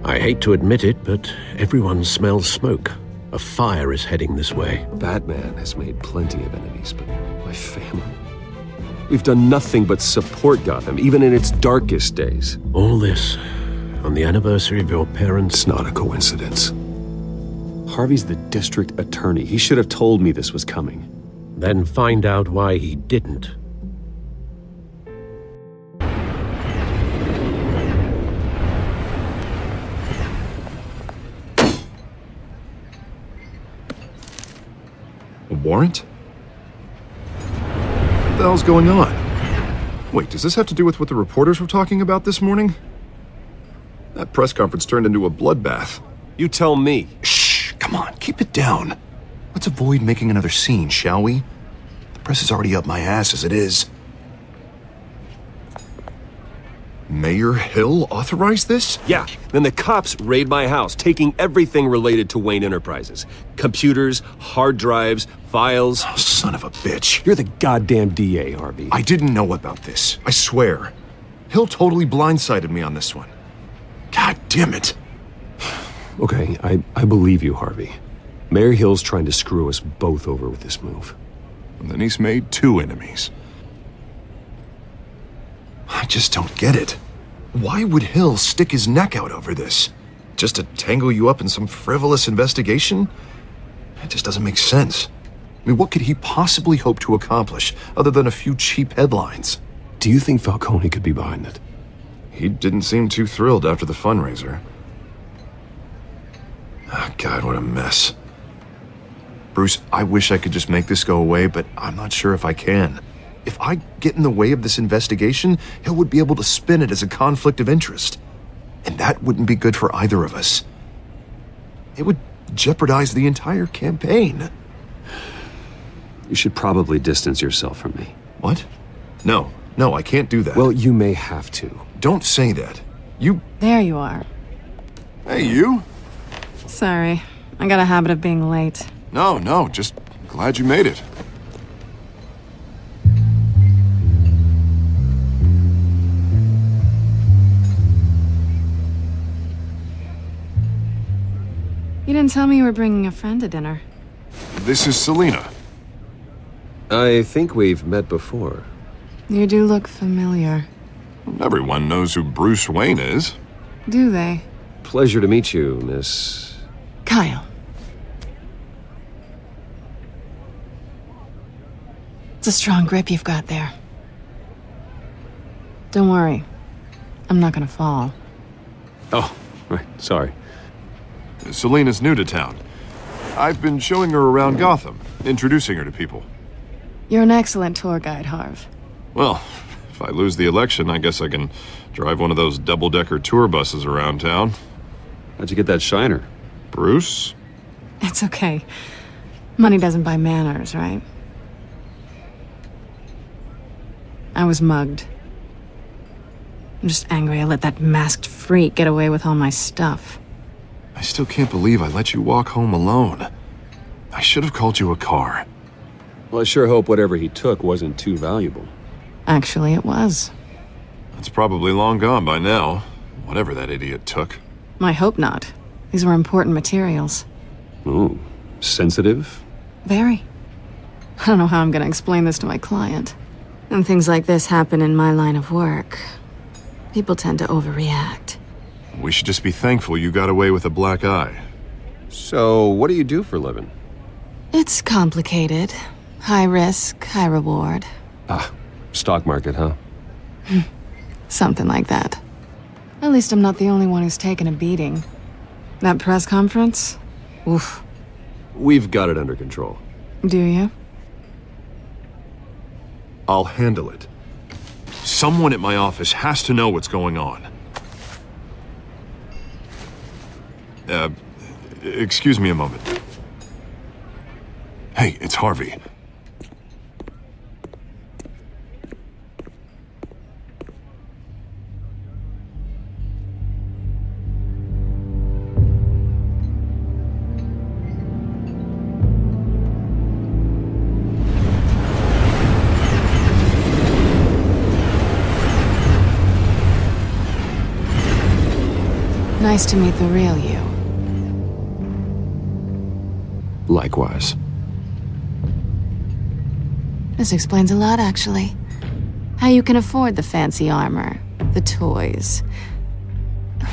I hate to admit it, but everyone smells smoke. A fire is heading this way. Batman has made plenty of enemies, but my family... We've done nothing but support Gotham, even in its darkest days. All this on the anniversary of your parents'... It's not a coincidence. Harvey's the district attorney. He should have told me this was coming. Then find out why he didn't. A warrant? What the hell's going on? Wait, does this have to do with what the reporters were talking about this morning? That press conference turned into a bloodbath. You tell me. Shh, come on, keep it down. Let's avoid making another scene, shall we? The press is already up my ass as it is. Mayor Hill authorized this? Yeah, then the cops raid my house, taking everything related to Wayne Enterprises. Computers, hard drives, files. Oh, son of a bitch. You're the goddamn DA, Harvey. I didn't know about this. I swear. Hill totally blindsided me on this one. God damn it. Okay, I believe you, Harvey. Mayor Hill's trying to screw us both over with this move. And then he's made two enemies. I just don't get it. Why would Hill stick his neck out over this? Just to tangle you up in some frivolous investigation? It just doesn't make sense. I mean, what could he possibly hope to accomplish other than a few cheap headlines? Do you think Falcone could be behind it? He didn't seem too thrilled after the fundraiser. Oh, God, what a mess. Bruce, I wish I could just make this go away, but I'm not sure if I can. If I get in the way of this investigation, Hill would be able to spin it as a conflict of interest. And that wouldn't be good for either of us. It would jeopardize the entire campaign. You should probably distance yourself from me. What? No, I can't do that. Well, you may have to. Don't say that. You... There you are. Hey, you? Sorry. I got a habit of being late. No, just glad you made it. You didn't tell me you were bringing a friend to dinner. This is Selina. I think we've met before. You do look familiar. Everyone knows who Bruce Wayne is. Do they? Pleasure to meet you, Miss... Kyle. It's a strong grip you've got there. Don't worry. I'm not gonna fall. Oh, right, sorry. Selina's new to town. I've been showing her around Gotham, introducing her to people. You're an excellent tour guide, Harv. Well, if I lose the election, I guess I can drive one of those double-decker tour buses around town. How'd you get that shiner? Bruce? It's okay. Money doesn't buy manners, right? I was mugged. I'm just angry I let that masked freak get away with all my stuff. I still can't believe I let you walk home alone. I should have called you a car. Well, I sure hope whatever he took wasn't too valuable. Actually, it was. It's probably long gone by now, whatever that idiot took. I hope not. These were important materials. Ooh, sensitive? Very. I don't know how I'm gonna explain this to my client. And things like this happen in my line of work. People tend to overreact. We should just be thankful you got away with a black eye. So, what do you do for a living? It's complicated. High risk, high reward. Ah, stock market, huh? Something like that. At least I'm not the only one who's taken a beating. That press conference? Oof. We've got it under control. Do you? I'll handle it. Someone at my office has to know what's going on. Excuse me a moment. Hey, it's Harvey. Nice to meet the real you. Likewise. This explains a lot, actually. How you can afford the fancy armor, the toys.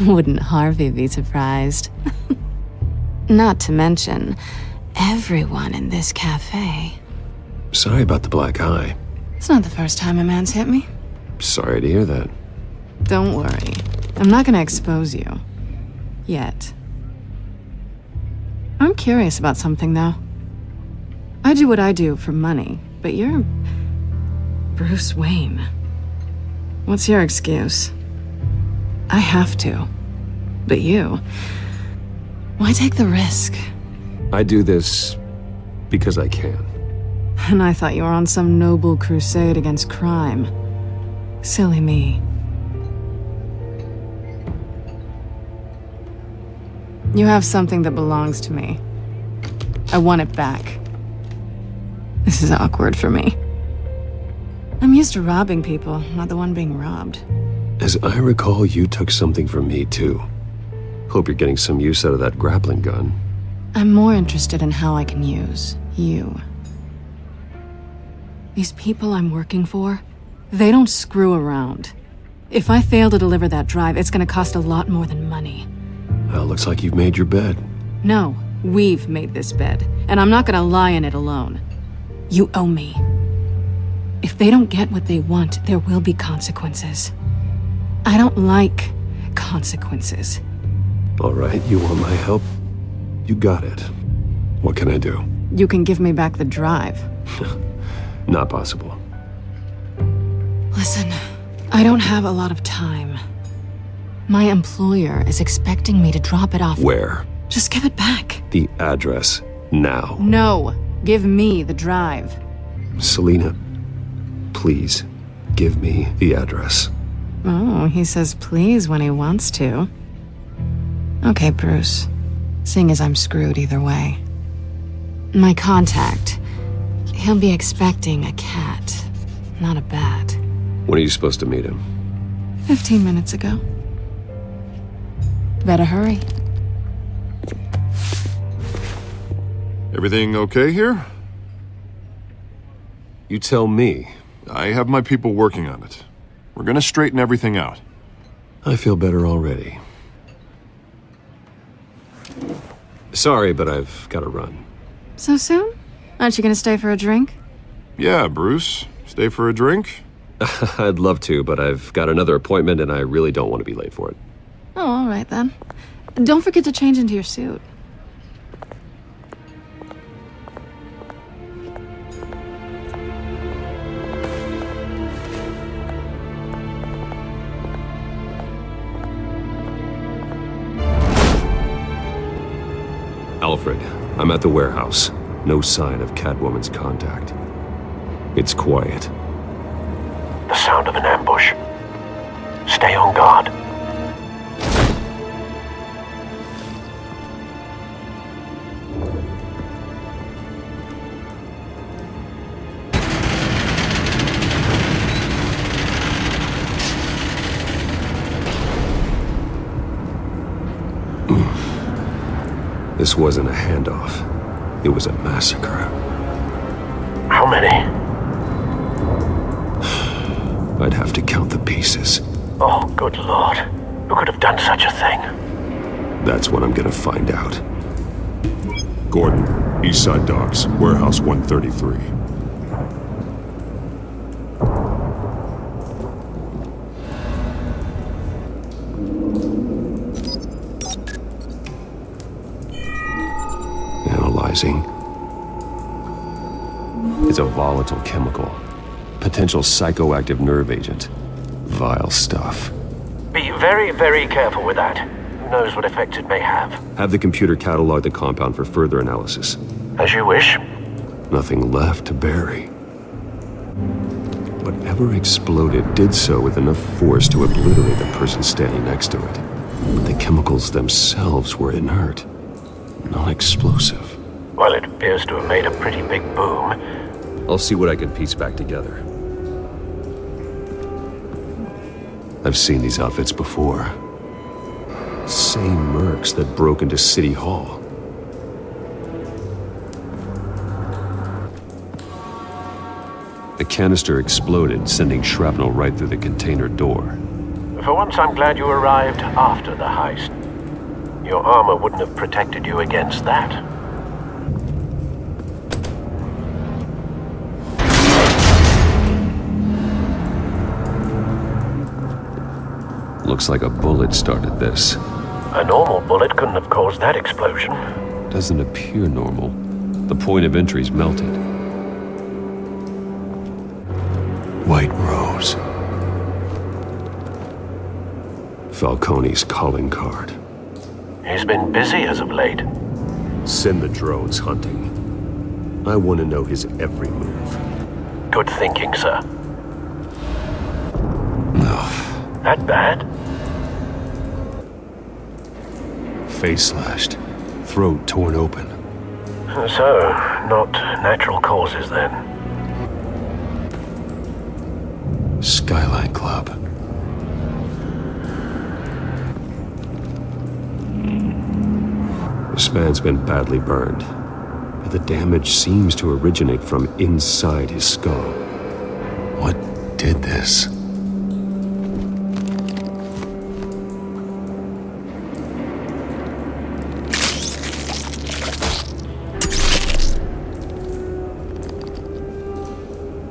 Wouldn't Harvey be surprised? Not to mention, everyone in this cafe. Sorry about the black eye. It's not the first time a man's hit me. Sorry to hear that. Don't worry. I'm not gonna expose you. Yet. I'm curious about something, though. I do what I do for money, but you're... Bruce Wayne. What's your excuse? I have to. But you... Why take the risk? I do this because I can. And I thought you were on some noble crusade against crime. Silly me. You have something that belongs to me. I want it back. This is awkward for me. I'm used to robbing people, not the one being robbed. As I recall, you took something from me, too. Hope you're getting some use out of that grappling gun. I'm more interested in how I can use you. These people I'm working for, they don't screw around. If I fail to deliver that drive, it's gonna cost a lot more than money. Well, looks like you've made your bed. No, we've made this bed, and I'm not gonna lie in it alone. You owe me. If they don't get what they want, there will be consequences. I don't like consequences. All right, you want my help? You got it. What can I do? You can give me back the drive. Not possible. Listen, I don't have a lot of time. My employer is expecting me to drop it off. Where? Just give it back. The address, now. No, give me the drive. Selina, please, give me the address. Oh, he says please when he wants to. Okay, Bruce. Seeing as I'm screwed either way. My contact, he'll be expecting a cat, not a bat. When are you supposed to meet him? 15 minutes ago. Better hurry. Everything okay here? You tell me. I have my people working on it. We're gonna straighten everything out. I feel better already. Sorry, but I've got to run. So soon? Aren't you gonna stay for a drink? Yeah, Bruce. Stay for a drink? I'd love to, but I've got another appointment and I really don't want to be late for it. Oh, all right then. Don't forget to change into your suit. Alfred, I'm at the warehouse. No sign of Catwoman's contact. It's quiet. The sound of an ambush. Stay on guard. This wasn't a handoff. It was a massacre. How many? I'd have to count the pieces. Oh, good lord. Who could have done such a thing? That's what I'm gonna find out. Gordon, Eastside Docks, Warehouse 133. Analyzing. It's a volatile chemical. Potential psychoactive nerve agent. Vile stuff. Be very, very careful with that. Who knows what effect it may have. Have the computer catalog the compound for further analysis. As you wish. Nothing left to bury. Whatever exploded did so with enough force to obliterate the person standing next to it. But the chemicals themselves were inert, not explosive. Well, it appears to have made a pretty big boom. I'll see what I can piece back together. I've seen these outfits before. Same mercs that broke into City Hall. The canister exploded, sending shrapnel right through the container door. For once, I'm glad you arrived after the heist. Your armor wouldn't have protected you against that. Looks like a bullet started this. A normal bullet couldn't have caused that explosion. Doesn't appear normal. The point of entry's melted. White Rose. Falcone's calling card. He's been busy as of late. Send the drones hunting. I want to know his every move. Good thinking, sir. No. That bad? Face slashed. Throat torn open. So, not natural causes then. Skyline Club. This man's been badly burned, but the damage seems to originate from inside his skull. What did this?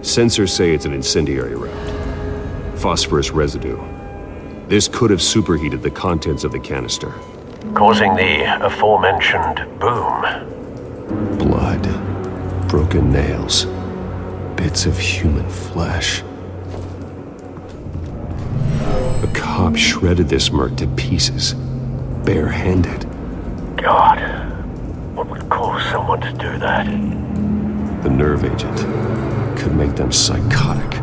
Sensors say it's an incendiary round. Phosphorus residue. This could have superheated the contents of the canister. Causing the aforementioned boom. Blood. Broken nails. Bits of human flesh. A cop shredded this merc to pieces. Bare-handed. God. What would cause someone to do that? The nerve agent could make them psychotic.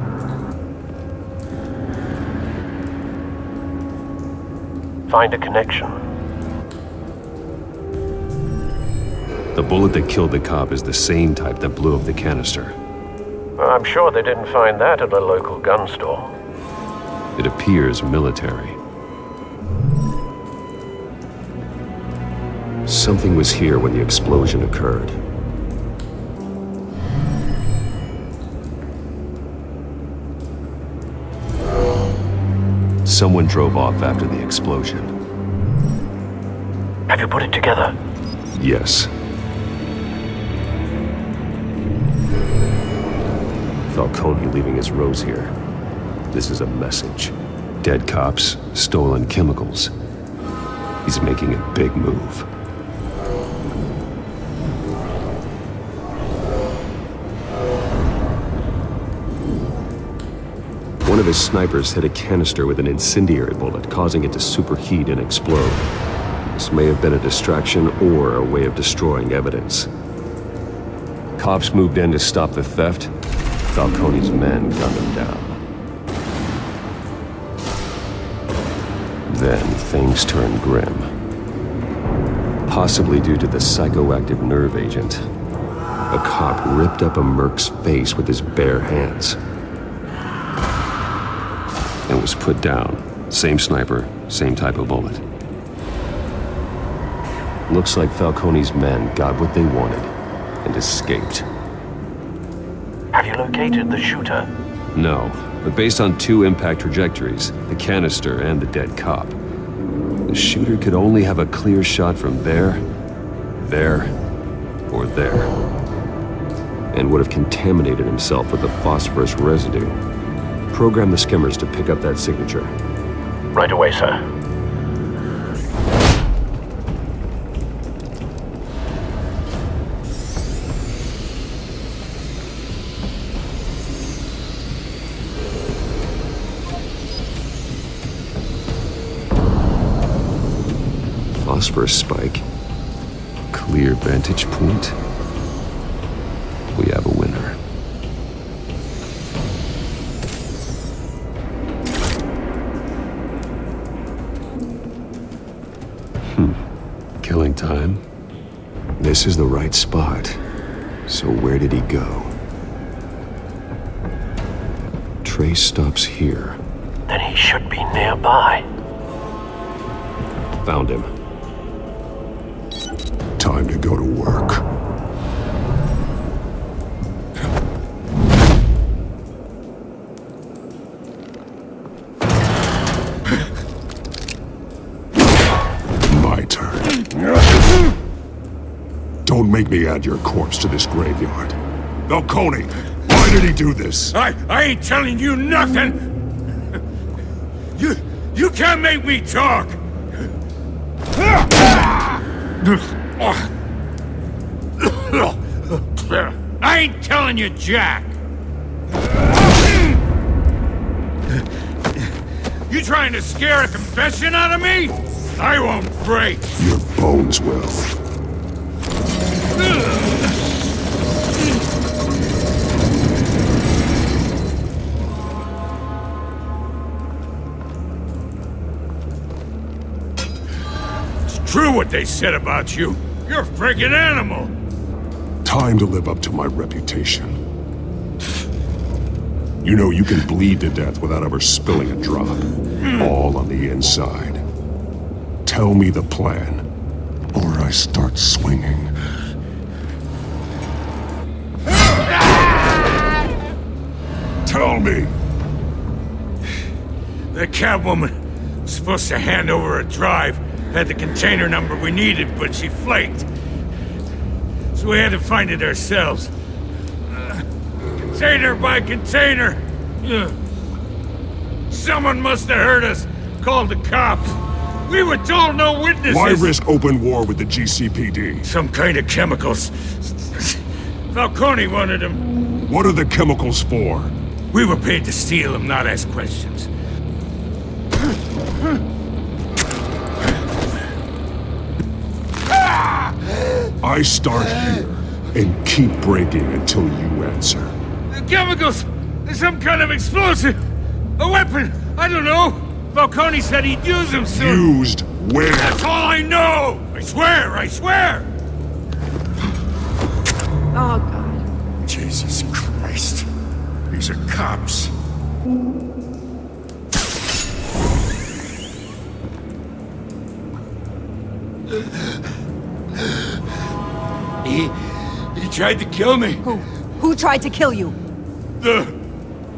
Find a connection. The bullet that killed the cop is the same type that blew up the canister. Well, I'm sure they didn't find that at a local gun store. It appears military. Something was here when the explosion occurred. Someone drove off after the explosion. Have you put it together? Yes. Falcone leaving his rose here. This is a message. Dead cops, stolen chemicals. He's making a big move. One of his snipers hit a canister with an incendiary bullet, causing it to superheat and explode. This may have been a distraction or a way of destroying evidence. Cops moved in to stop the theft. Falcone's men gunned him down. Then things turned grim. Possibly due to the psychoactive nerve agent. A cop ripped up a merc's face with his bare hands. And was put down. Same sniper, same type of bullet. Looks like Falcone's men got what they wanted and escaped. Have you located the shooter? No, but based on two impact trajectories, the canister and the dead cop, the shooter could only have a clear shot from there, or there, and would have contaminated himself with the phosphorus residue. Program the skimmers to pick up that signature. Right away, sir. Phosphorus spike. Clear vantage point. We have a winner. Killing time. This is the right spot. So where did he go? Trace stops here. Then he should be nearby. Found him. Time to go to work. make me add your corpse to this graveyard. Falcone, why did he do this? I ain't telling you nothing! You can't make me talk! I ain't telling you, Jack! You trying to scare a confession out of me? I won't break! Your bones will. It's true what they said about you. You're a freaking animal! Time to live up to my reputation. You know you can bleed to death without ever spilling a drop. All on the inside. Tell me the plan, or I start swinging. Tell me! The Catwoman was supposed to hand over a drive, had the container number we needed, but she flaked. So we had to find it ourselves. Container by container. Someone must have heard us, called the cops. We were told no witnesses. Why risk open war with the GCPD? Some kind of chemicals. Falcone wanted them. What are the chemicals for? We were paid to steal them, not ask questions. I start here and keep breaking until you answer. The chemicals! There's some kind of explosive! A weapon! I don't know! Falcone said he'd use them soon! Used where? That's all I know! I swear! I swear! Oh, God. Jesus Christ. These are cops. He tried to kill me. Who tried to kill you? The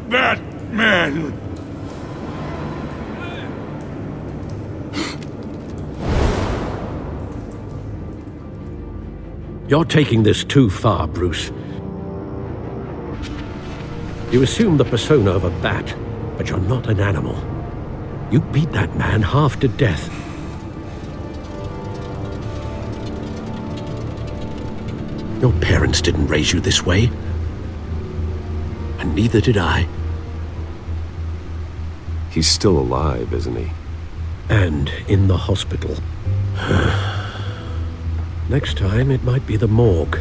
Batman. You're taking this too far, Bruce. You assume the persona of a bat, but you're not an animal. You beat that man half to death. Your parents didn't raise you this way. And neither did I. He's still alive, isn't he? And in the hospital. Next time, it might be the morgue.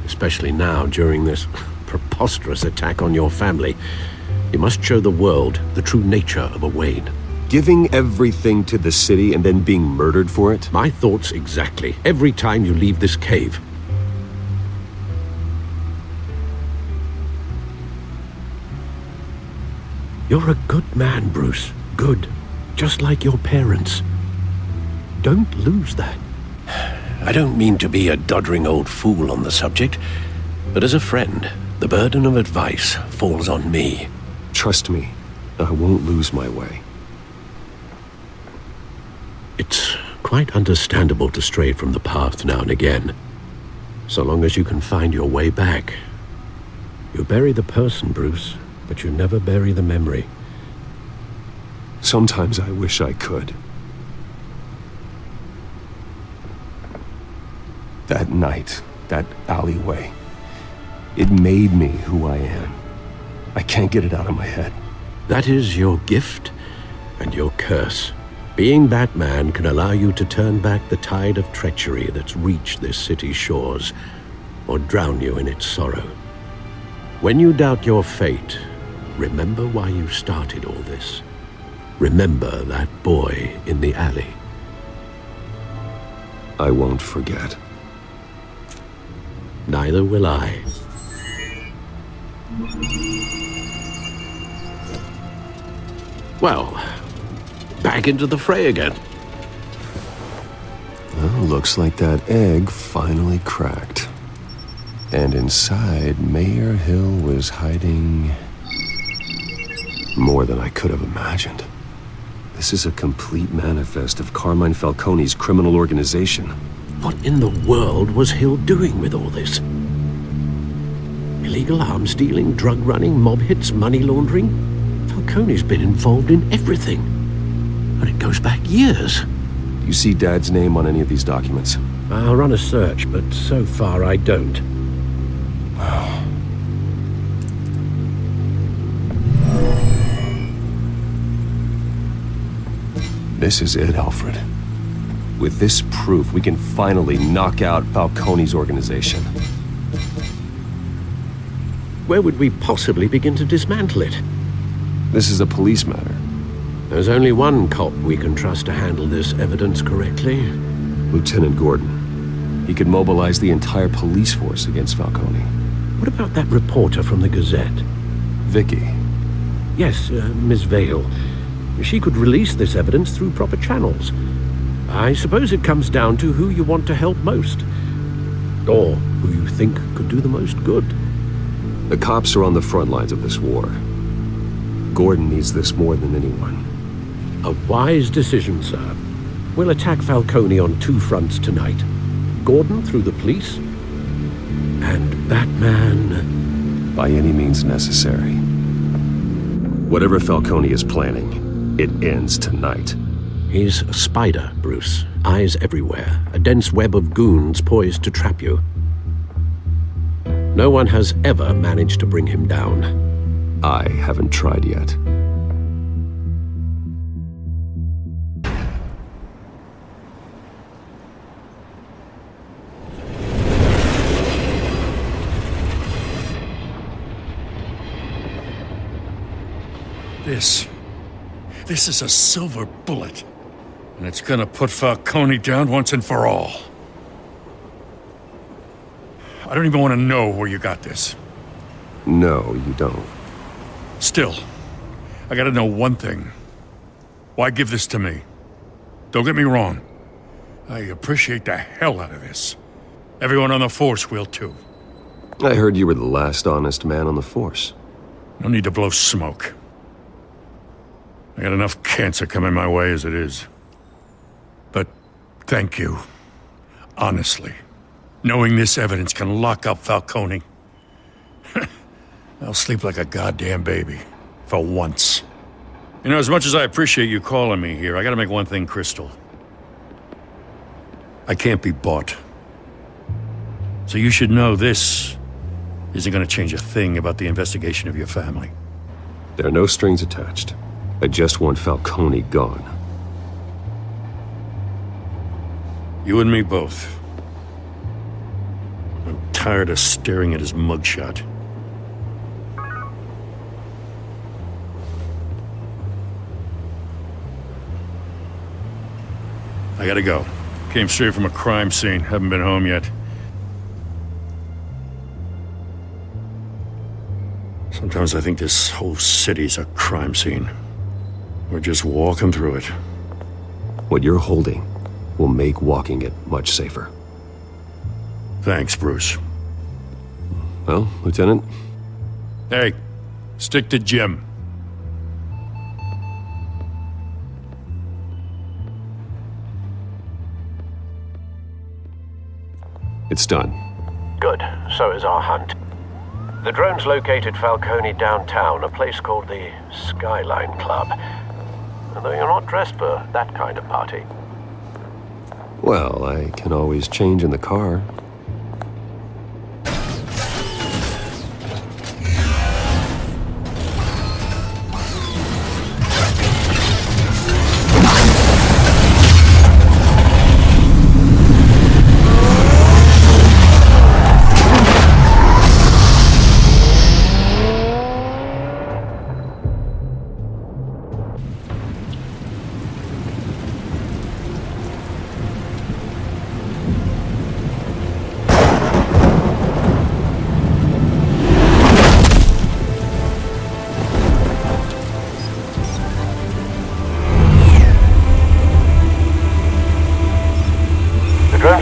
Especially now, during this preposterous attack on your family. You must show the world the true nature of a Wayne. Giving everything to the city and then being murdered for it? My thoughts exactly. Every time you leave this cave. You're a good man, Bruce. Good. Just like your parents. Don't lose that. I don't mean to be a doddering old fool on the subject, but as a friend, the burden of advice falls on me. Trust me, I won't lose my way. It's quite understandable to stray from the path now and again, so long as you can find your way back. You bury the person, Bruce, but you never bury the memory. Sometimes I wish I could. That night, that alleyway, it made me who I am. I can't get it out of my head. That is your gift and your curse. Being Batman can allow you to turn back the tide of treachery that's reached this city's shores, or drown you in its sorrow. When you doubt your fate, remember why you started all this. Remember that boy in the alley. I won't forget. Neither will I. Well, back into the fray again. Well, looks like that egg finally cracked. And inside, Mayor Hill was hiding more than I could have imagined. This is a complete manifest of Carmine Falcone's criminal organization. What in the world was Hill doing with all this? Illegal arms dealing, drug running, mob hits, money laundering? Falcone's been involved in everything. And it goes back years. Do you see Dad's name on any of these documents? I'll run a search, but so far I don't. This is it, Alfred. With this proof, we can finally knock out Falcone's organization. Where would we possibly begin to dismantle it? This is a police matter. There's only one cop we can trust to handle this evidence correctly. Lieutenant Gordon. He could mobilize the entire police force against Falcone. What about that reporter from the Gazette? Vicky. Yes, Miss Vale. She could release this evidence through proper channels. I suppose it comes down to who you want to help most. Or who you think could do the most good. The cops are on the front lines of this war. Gordon needs this more than anyone. A wise decision, sir. We'll attack Falcone on two fronts tonight. Gordon through the police, and Batman... by any means necessary. Whatever Falcone is planning, it ends tonight. He's a spider, Bruce. Eyes everywhere. A dense web of goons poised to trap you. No one has ever managed to bring him down. I haven't tried yet. This is a silver bullet. And it's gonna put Falcone down once and for all. I don't even want to know where you got this. No, you don't. Still, I gotta know one thing. Why give this to me? Don't get me wrong. I appreciate the hell out of this. Everyone on the Force will too. I heard you were the last honest man on the Force. No need to blow smoke. I got enough cancer coming my way as it is. But thank you. Honestly. Knowing this evidence can lock up Falcone. I'll sleep like a goddamn baby. For once. You know, as much as I appreciate you calling me here, I gotta make one thing crystal. I can't be bought. So you should know this isn't gonna change a thing about the investigation of your family. There are no strings attached. I just want Falcone gone. You and me both. I'm tired of staring at his mugshot. I gotta go. Came straight from a crime scene. Haven't been home yet. Sometimes I think this whole city's a crime scene. We're just walking through it. What you're holding will make walking it much safer. Thanks, Bruce. Well, Lieutenant? Hey, stick to Jim. It's done. Good. So is our hunt. The drones located Falcone downtown, a place called the Skyline Club. Although you're not dressed for that kind of party. Well, I can always change in the car.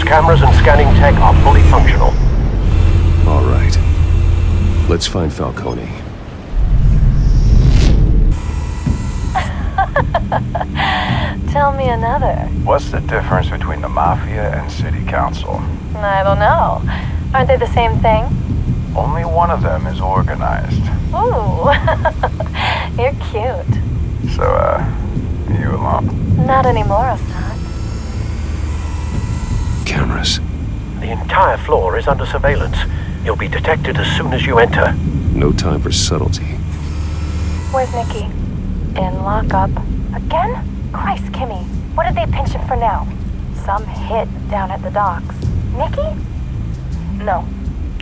Cameras and scanning tech are fully functional. All right. Let's find Falcone. tell me another. What's the difference between the Mafia and City Council? I don't know. Aren't they the same thing? Only one of them is organized. Ooh, you're cute. So, you alone? Not anymore, Assad. Cameras. The entire floor is under surveillance. You'll be detected as soon as you enter. No time for subtlety. Where's Nikki? In lockup. Again? Christ, Kimmy. What did they pinch him for now? Some hit down at the docks. Nikki? No.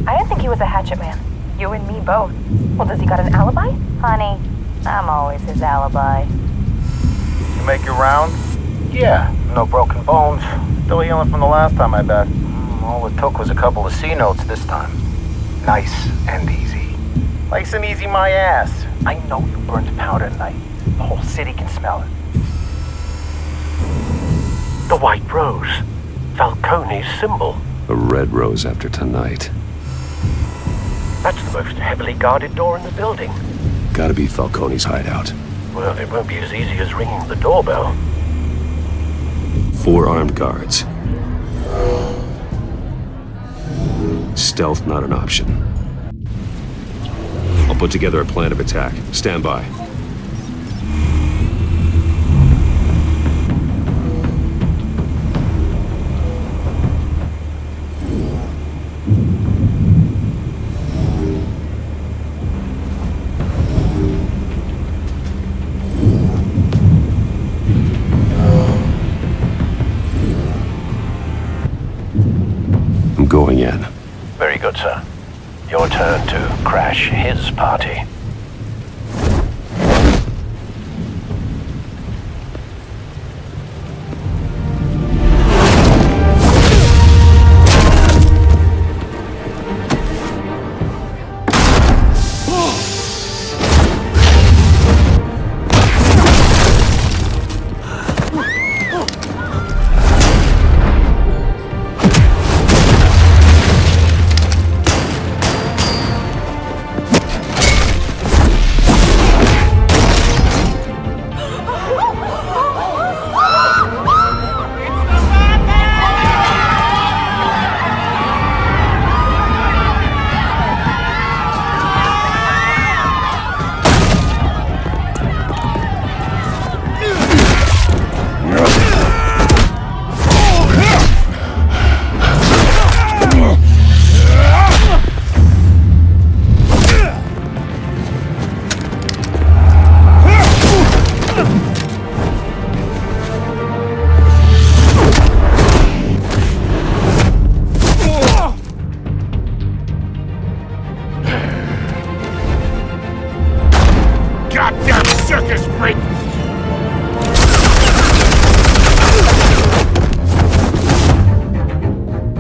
I didn't think he was a hatchet man. You and me both. Well, does he got an alibi? Honey, I'm always his alibi. You make your rounds? Yeah, no broken bones. Still healing from the last time, I bet. All it took was a couple of C notes this time. Nice and easy. Nice and easy my ass. I know you burned powder tonight. The whole city can smell it. The White Rose. Falcone's symbol. A red rose after tonight. That's the most heavily guarded door in the building. Gotta be Falcone's hideout. Well, it won't be as easy as ringing the doorbell. 4 armed guards. Stealth not an option. I'll put together a plan of attack. Stand by. I'm going in. Very good, sir. Your turn to crash his party.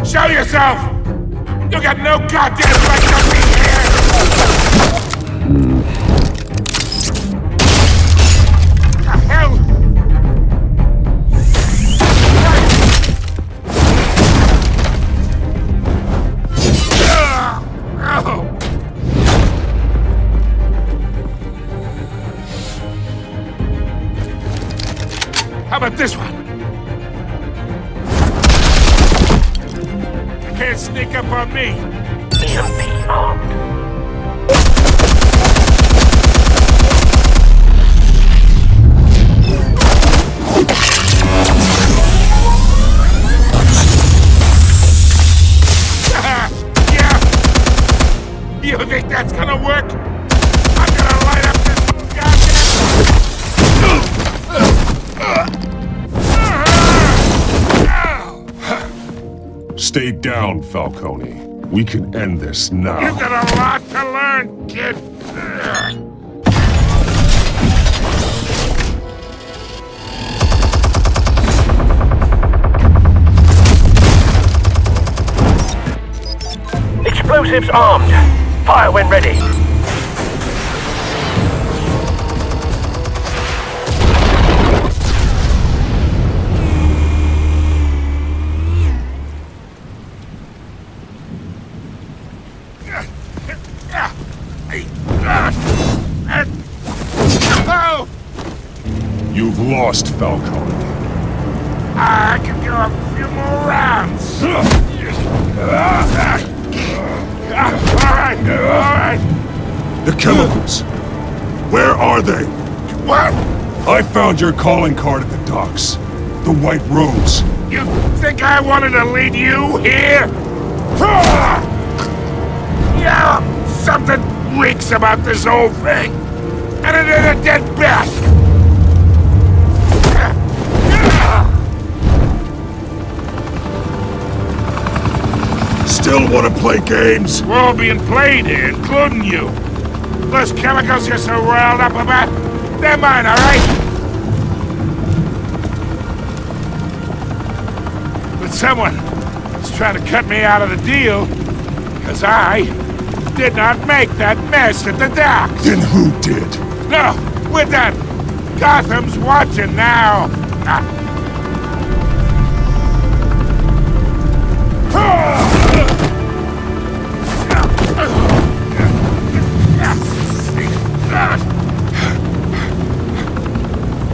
Show yourself! You got no goddamn right to be here! The hell? How about this one? Can't sneak up on me. EMP armed. Yeah. You think that's gonna work? I'm gonna light up this Stay down, Falcone. We can end this now. You've got a lot to learn, kid. Explosives armed. Fire when ready. You've lost, Falcone. I can do a few more rounds. All right. The chemicals. Where are they? What? I found your calling card at the docks. The White Rose. You think I wanted to lead you here? Yeah, something reeks about this whole thing. And it is a dead bat. Still want to play games? We're all being played here, including you. Those chemicals you're so riled up about, they're mine, all right? But someone is trying to cut me out of the deal, because I did not make that mess at the docks. Then who did? No, we're done. Gotham's watching now.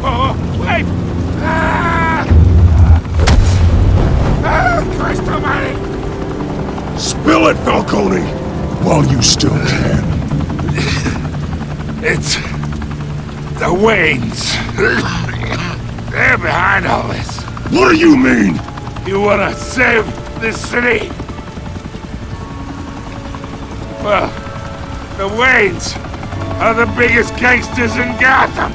Oh, wait! Christ almighty! Spill it, Falcone! While you still can. It's the Waynes. They're behind all this. What do you mean? You wanna save this city? Well, the Waynes are the biggest gangsters in Gotham.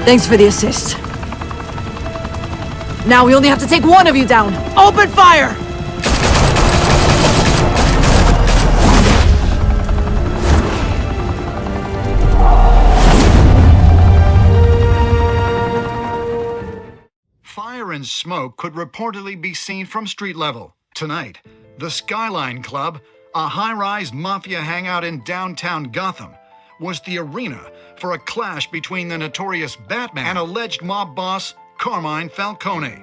Thanks for the assist. Now we only have to take one of you down. Open fire! Fire and smoke could reportedly be seen from street level. Tonight, the Skyline Club, a high-rise mafia hangout in downtown Gotham, was the arena for a clash between the notorious Batman and alleged mob boss Carmine Falcone,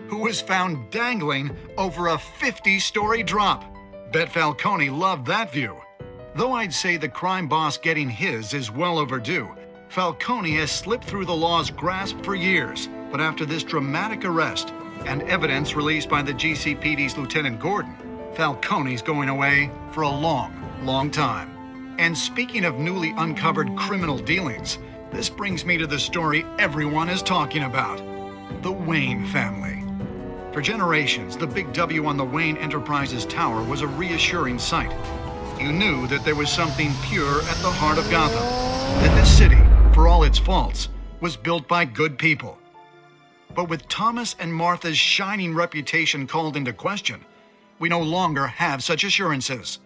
who was found dangling over a 50-story drop. Bet Falcone loved that view. Though I'd say the crime boss getting his is well overdue, Falcone has slipped through the law's grasp for years. But after this dramatic arrest and evidence released by the GCPD's Lieutenant Gordon, Falcone's going away for a long, long time. And speaking of newly uncovered criminal dealings, this brings me to the story everyone is talking about: the Wayne family. For generations, the big W on the Wayne Enterprises Tower was a reassuring sight. You knew that there was something pure at the heart of Gotham, that this city, for all its faults, was built by good people. But with Thomas and Martha's shining reputation called into question, we no longer have such assurances.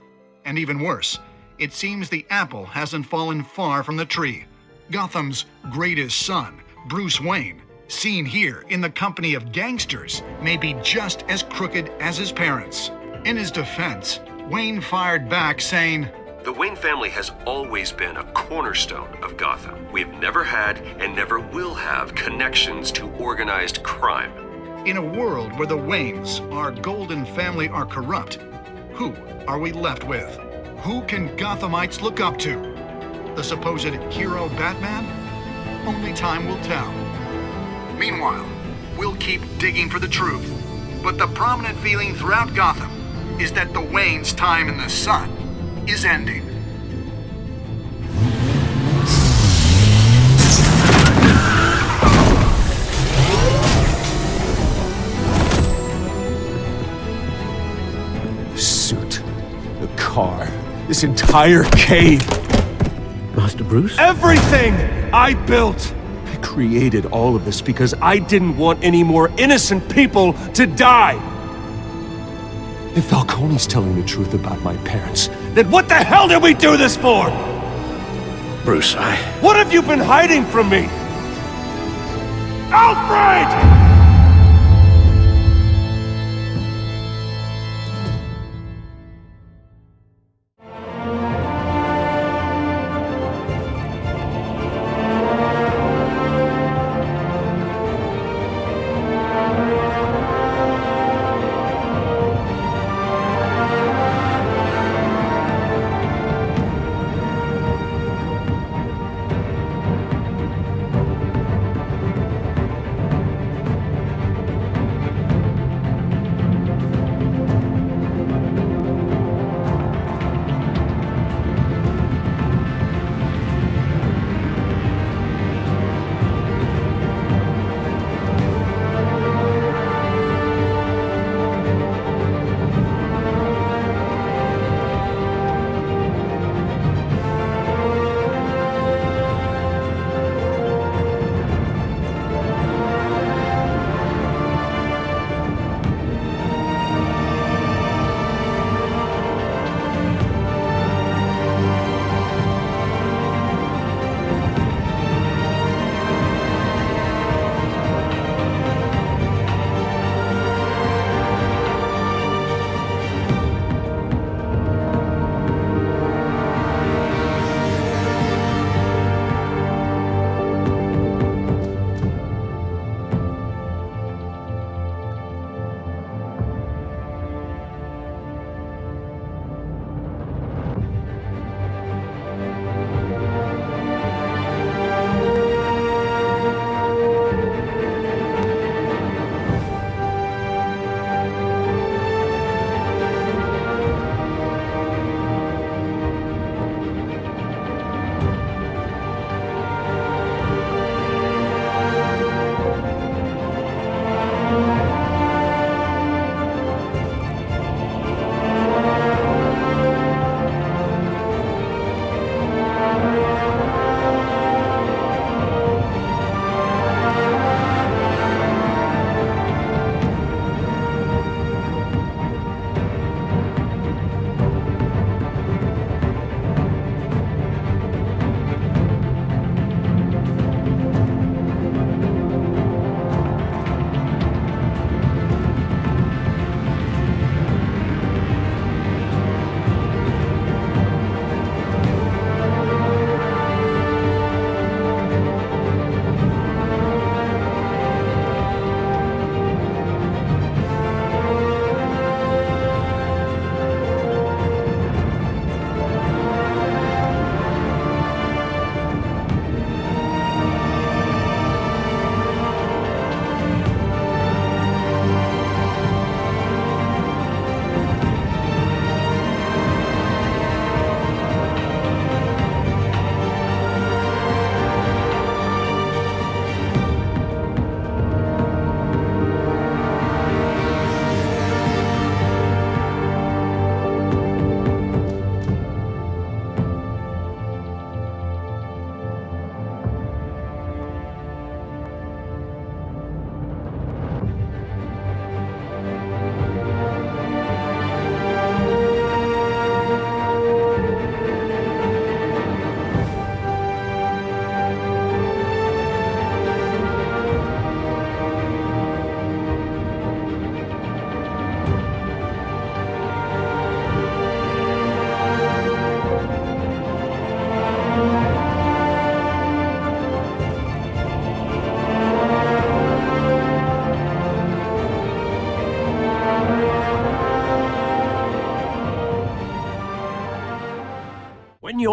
And even worse, it seems the apple hasn't fallen far from the tree. Gotham's greatest son, Bruce Wayne, seen here in the company of gangsters, may be just as crooked as his parents. In his defense, Wayne fired back saying, "The Wayne family has always been a cornerstone of Gotham. We have never had and never will have connections to organized crime." In a world where the Waynes, our golden family, are corrupt, who are we left with? Who can Gothamites look up to? The supposed hero Batman? Only time will tell. Meanwhile, we'll keep digging for the truth. But the prominent feeling throughout Gotham is that the Waynes' time in the sun is ending. The suit, the car, this entire cave. Master Bruce? Everything I built! I created all of this because I didn't want any more innocent people to die. If Falcone's telling the truth about my parents, then what the hell did we do this for? Bruce, What have you been hiding from me? Alfred!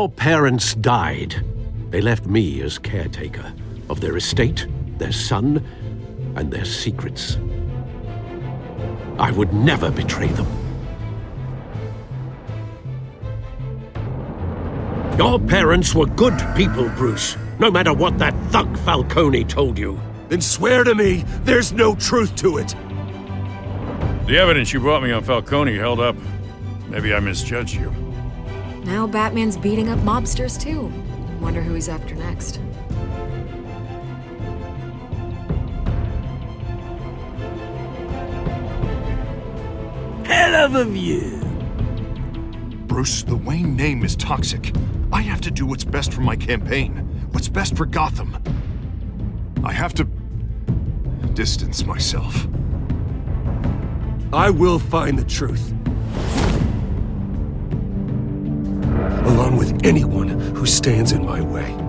your parents died, they left me as caretaker of their estate, their son, and their secrets. I would never betray them. Your parents were good people, Bruce, no matter what that thug Falcone told you. Then swear to me there's no truth to it. The evidence you brought me on Falcone held up. Maybe I misjudged you. Now Batman's beating up mobsters too. Wonder who he's after next. Hell of a view. Bruce, the Wayne name is toxic. I have to do what's best for my campaign. What's best for Gotham. I have to distance myself. I will find the truth. Along with anyone who stands in my way.